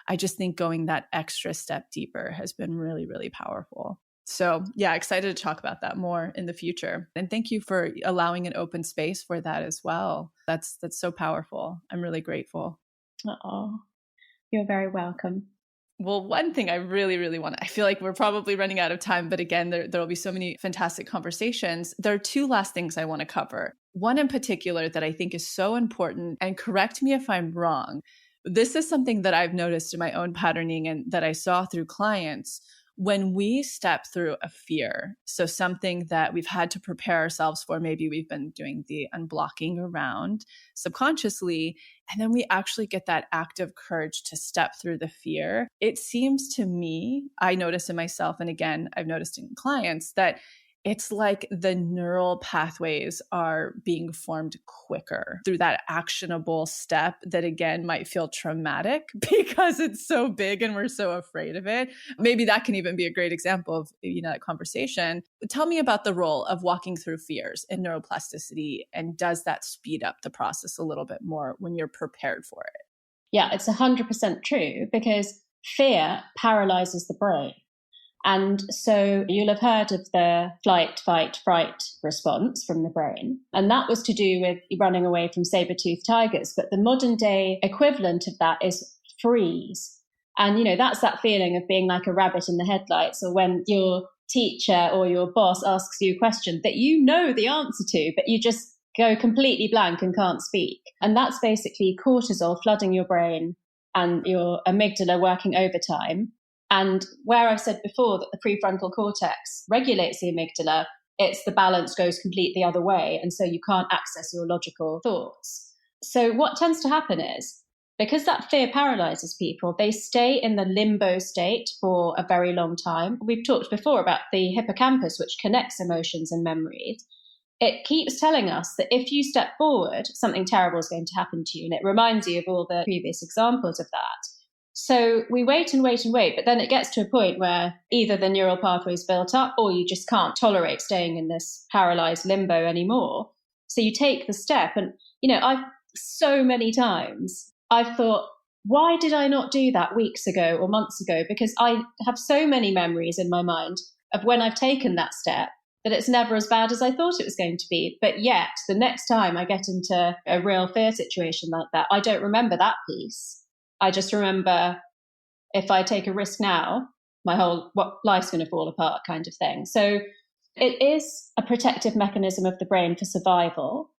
I just think going that extra step deeper has been really, really powerful. So yeah, excited to talk about that more in the future. And thank you for allowing an open space for that as well. That's so powerful. I'm really grateful. Oh, you're very welcome. Well, one thing I really, really want to, I feel like we're probably running out of time, but again, there will be so many fantastic conversations. There are two last things I want to cover. One in particular that I think is so important, and correct me if I'm wrong. This is something that I've noticed in my own patterning and that I saw through clients. When we step through a fear, so something that we've had to prepare ourselves for, maybe we've been doing the unblocking around subconsciously, and then we actually get that active courage to step through the fear, it seems to me, I notice in myself, and again, I've noticed in clients, that it's like the neural pathways are being formed quicker through that actionable step that, again, might feel traumatic because it's so big and we're so afraid of it. Maybe that can even be a great example of, that conversation. Tell me about the role of walking through fears in neuroplasticity, and does that speed up the process a little bit more when you're prepared for it? Yeah, it's 100% true, because fear paralyzes the brain. And so you'll have heard of the flight, fight, fright response from the brain. And that was to do with running away from saber-toothed tigers. But the modern day equivalent of that is freeze. And, that's that feeling of being like a rabbit in the headlights, or when your teacher or your boss asks you a question that you know the answer to, but you just go completely blank and can't speak. And that's basically cortisol flooding your brain and your amygdala working overtime. And where I've said before that the prefrontal cortex regulates the amygdala, it's the balance goes completely the other way. And so you can't access your logical thoughts. So what tends to happen is, because that fear paralyzes people, they stay in the limbo state for a very long time. We've talked before about the hippocampus, which connects emotions and memories. It keeps telling us that if you step forward, something terrible is going to happen to you. And it reminds you of all the previous examples of that. So we wait and wait and wait, but then it gets to a point where either the neural pathway is built up or you just can't tolerate staying in this paralyzed limbo anymore. So you take the step. And, I've so many times I've thought, why did I not do that weeks ago or months ago? Because I have so many memories in my mind of when I've taken that step that it's never as bad as I thought it was going to be. But yet the next time I get into a real fear situation like that, I don't remember that piece. I just remember, if I take a risk now, my whole life's going to fall apart kind of thing. So it is a protective mechanism of the brain for survival,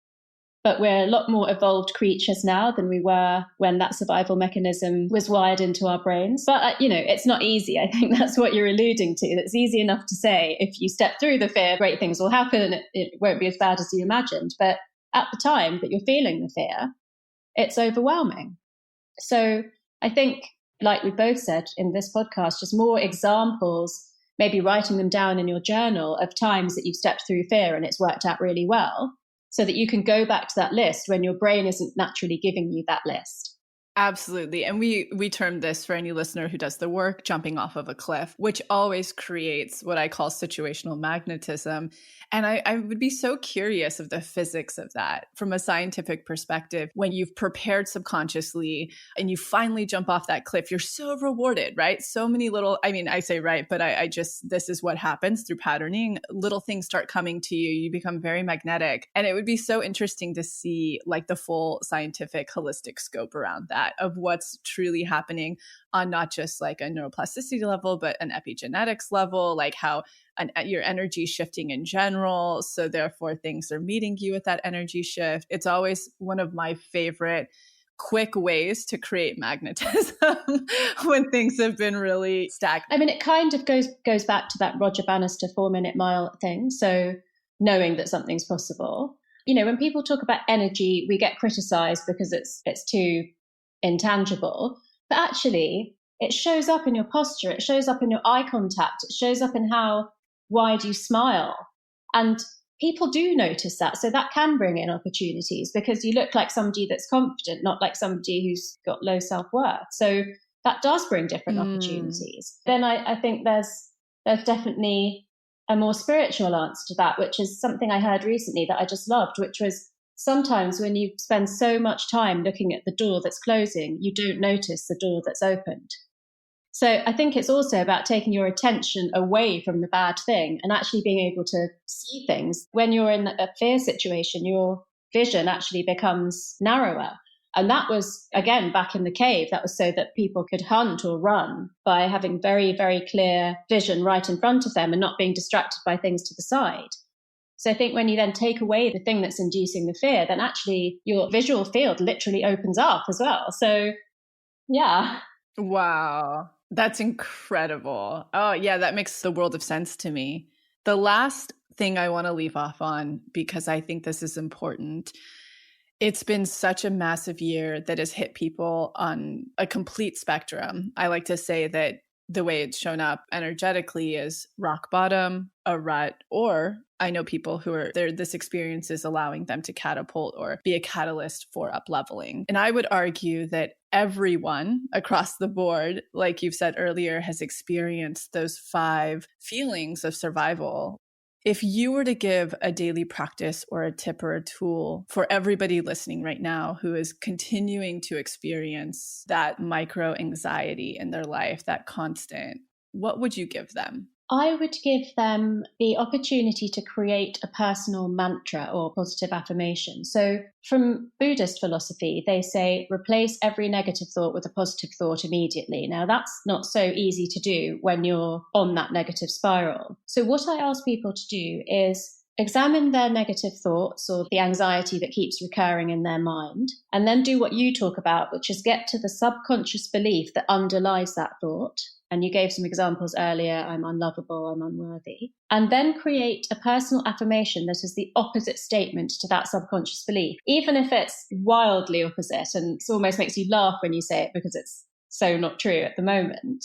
but we're a lot more evolved creatures now than we were when that survival mechanism was wired into our brains. But, it's not easy. I think that's what you're alluding to. It's easy enough to say, if you step through the fear, great things will happen. It won't be as bad as you imagined. But at the time that you're feeling the fear, it's overwhelming. So I think, like we both said in this podcast, just more examples, maybe writing them down in your journal of times that you've stepped through fear and it's worked out really well, so that you can go back to that list when your brain isn't naturally giving you that list. Absolutely. And we term this, for any listener who does the work, jumping off of a cliff, which always creates what I call situational magnetism. And I would be so curious of the physics of that from a scientific perspective. When you've prepared subconsciously and you finally jump off that cliff, you're so rewarded, right? So many little, I say right, but I just, this is what happens through patterning. Little things start coming to you. You become very magnetic. And it would be so interesting to see like the full scientific holistic scope around that, of what's truly happening on not just like a neuroplasticity level, but an epigenetics level, like how your energy shifting in general. So therefore things are meeting you with that energy shift. It's always one of my favorite quick ways to create magnetism when things have been really stagnant. It kind of goes back to that Roger Bannister 4-minute mile thing. So knowing that something's possible. When people talk about energy, we get criticized because it's too intangible, but actually it shows up in your posture, it shows up in your eye contact, it shows up in how wide you smile, and people do notice that. So that can bring in opportunities because you look like somebody that's confident, not like somebody who's got low self-worth. So that does bring different opportunities. Then I think there's definitely a more spiritual answer to that, which is something I heard recently that I just loved, which was, sometimes when you spend so much time looking at the door that's closing, you don't notice the door that's opened. So I think it's also about taking your attention away from the bad thing and actually being able to see things. When you're in a fear situation, your vision actually becomes narrower. And that was, again, back in the cave, that was so that people could hunt or run by having very, very clear vision right in front of them and not being distracted by things to the side. So I think when you then take away the thing that's inducing the fear, then actually your visual field literally opens up as well. So, yeah. Wow. That's incredible. Oh, yeah, that makes the world of sense to me. The last thing I want to leave off on, because I think this is important, it's been such a massive year that has hit people on a complete spectrum. I like to say that the way it's shown up energetically is rock bottom, a rut, or I know people who are there, this experience is allowing them to catapult or be a catalyst for up-leveling. And I would argue that everyone across the board, like you've said earlier, has experienced those 5 feelings of survival. If you were to give a daily practice or a tip or a tool for everybody listening right now who is continuing to experience that micro anxiety in their life, that constant, what would you give them? I would give them the opportunity to create a personal mantra or positive affirmation. So from Buddhist philosophy, they say replace every negative thought with a positive thought immediately. Now, that's not so easy to do when you're on that negative spiral. So what I ask people to do is examine their negative thoughts or the anxiety that keeps recurring in their mind, and then do what you talk about, which is get to the subconscious belief that underlies that thought. And you gave some examples earlier, I'm unlovable, I'm unworthy. And then create a personal affirmation that is the opposite statement to that subconscious belief, even if it's wildly opposite and it almost makes you laugh when you say it because it's so not true at the moment.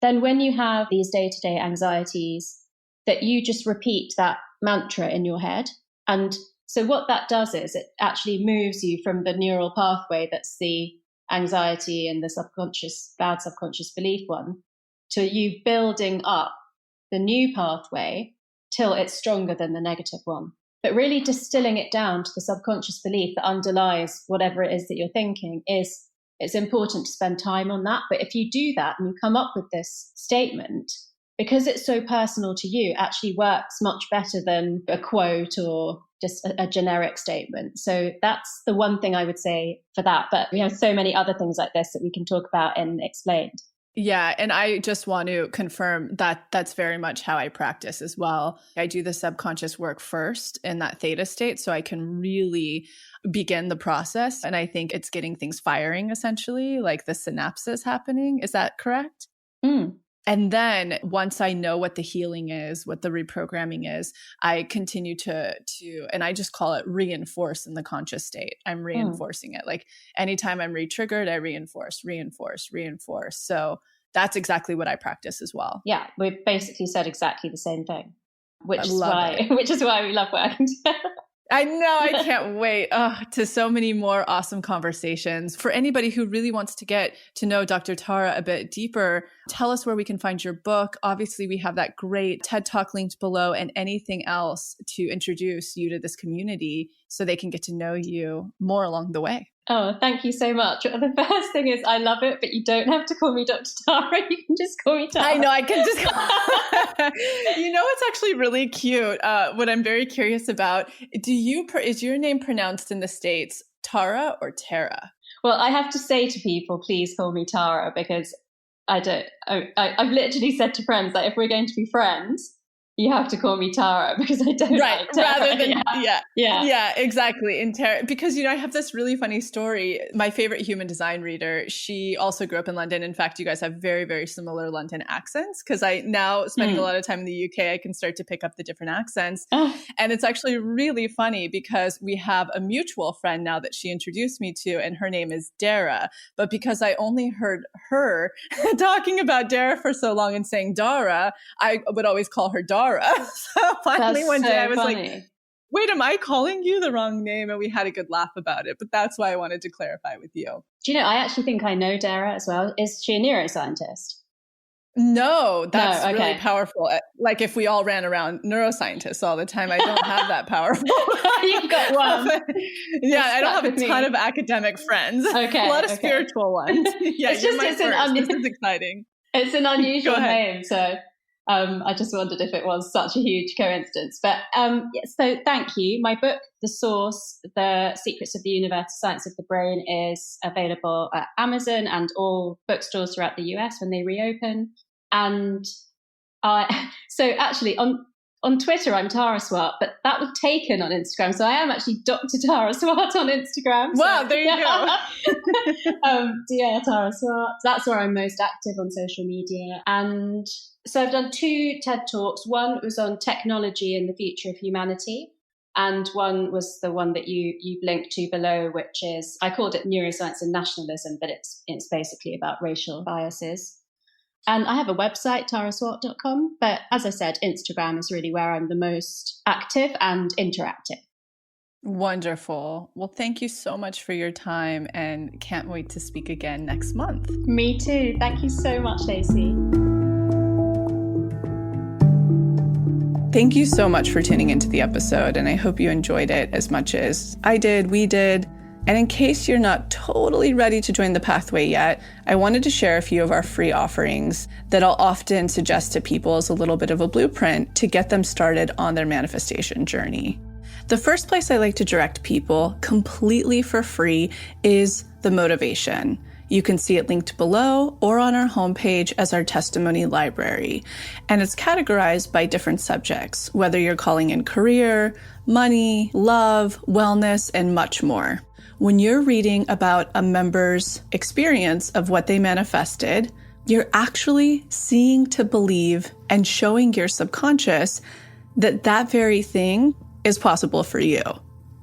Then when you have these day-to-day anxieties, that you just repeat that mantra in your head. And so what that does is it actually moves you from the neural pathway that's the anxiety and the bad subconscious belief one, to you building up the new pathway till it's stronger than the negative one. But really distilling it down to the subconscious belief that underlies whatever it is that you're thinking it's important to spend time on that. But if you do that and you come up with this statement, because it's so personal to you, it actually works much better than a quote or just a generic statement. So that's the one thing I would say for that. But we have so many other things like this that we can talk about in Explained. Yeah. And I just want to confirm that that's very much how I practice as well. I do the subconscious work first in that theta state so I can really begin the process. And I think it's getting things firing, essentially, like the synapses happening. Is that correct? Mm. And then once I know what the healing is, what the reprogramming is, I continue to, and I just call it reinforce in the conscious state. I'm reinforcing it. Like anytime I'm re-triggered, I reinforce. So that's exactly what I practice as well. Yeah, we've basically said exactly the same thing, which is why we love working together. I know. I can't wait to so many more awesome conversations. For anybody who really wants to get to know Dr. Tara a bit deeper, tell us where we can find your book. Obviously, we have that great TED Talk linked below, and anything else to introduce you to this community so they can get to know you more along the way. Oh, thank you so much. The first thing is I love it, but you don't have to call me Dr. Tara. You can just call me Tara. I know, I can just You know, it's actually really cute. What I'm very curious about, is your name pronounced in the States Tara or Tara? Well, I have to say to people, please call me Tara, because I've literally said to friends that if we're going to be friends, you have to call me Tara, because I don't like Tara. Rather than yeah, exactly. In Tara, because I have this really funny story. My favorite human design reader, she also grew up in London. In fact, you guys have very, very similar London accents, because I now spending a lot of time in the UK, I can start to pick up the different accents. And it's actually really funny because we have a mutual friend now that she introduced me to, and her name is Dara. But because I only heard her talking about Dara for so long and saying Dara, I would always call her Dara. So finally one day I was like, wait, am I calling you the wrong name? And we had a good laugh about it. But that's why I wanted to clarify with you. Do you know, I actually think I know Dara as well. Is she a neuroscientist? No, that's really powerful. Like if we all ran around neuroscientists all the time, I don't have that powerful. You've got one. Yeah, I don't have a ton of academic friends. Okay. A lot of spiritual ones. Yeah, this is exciting. It's an unusual name, so I just wondered if it was such a huge coincidence. But so thank you. My book, The Source, The Secrets of the Universe, Science of the Brain, is available at Amazon and all bookstores throughout the US when they reopen. And so actually on Twitter, I'm Tara Swart, but that was taken on Instagram. So I am actually Dr. Tara Swart on Instagram. Wow, there you go. Yeah, Tara Swart. That's where I'm most active on social media. And so I've done 2 TED Talks. One was on technology and the future of humanity. And one was the one that you've linked to below, which is, I called it Neuroscience and Nationalism, but it's basically about racial biases. And I have a website, taraswart.com. But as I said, Instagram is really where I'm the most active and interactive. Wonderful. Well, thank you so much for your time, and can't wait to speak again next month. Me too. Thank you so much, Lacy. Thank you so much for tuning into the episode, and I hope you enjoyed it as much as I did, we did. And in case you're not totally ready to join the pathway yet, I wanted to share a few of our free offerings that I'll often suggest to people as a little bit of a blueprint to get them started on their manifestation journey. The first place I like to direct people completely for free is the motivation. You can see it linked below or on our homepage as our testimony library. And it's categorized by different subjects, whether you're calling in career, money, love, wellness, and much more. When you're reading about a member's experience of what they manifested, you're actually seeing to believe and showing your subconscious that that very thing is possible for you.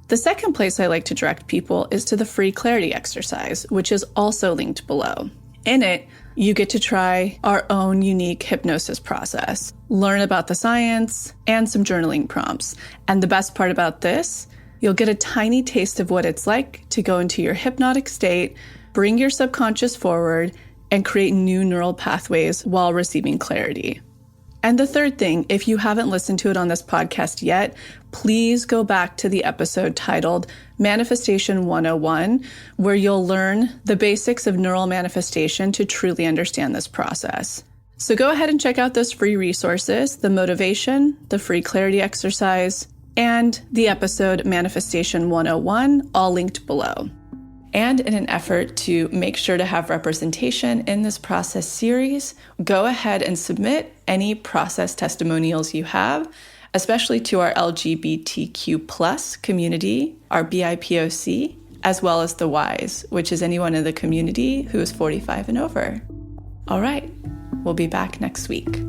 The second place I like to direct people is to the free clarity exercise, which is also linked below. In it, you get to try our own unique hypnosis process, learn about the science, and some journaling prompts. And the best part about this, you'll get a tiny taste of what it's like to go into your hypnotic state bring your subconscious forward, and create new neural pathways while receiving clarity. And the third thing, if you haven't listened to it on this podcast yet, please go back to the episode titled Manifestation 101, where you'll learn the basics of neural manifestation to truly understand this process. So go ahead and check out those free resources, the motivation, the free clarity exercise, and the episode Manifestation 101, all linked below. And in an effort to make sure to have representation in this process series, go ahead and submit any process testimonials you have, especially to our LGBTQ+ community, our BIPOC, as well as the WISE, which is anyone in the community who is 45 and over. All right, we'll be back next week.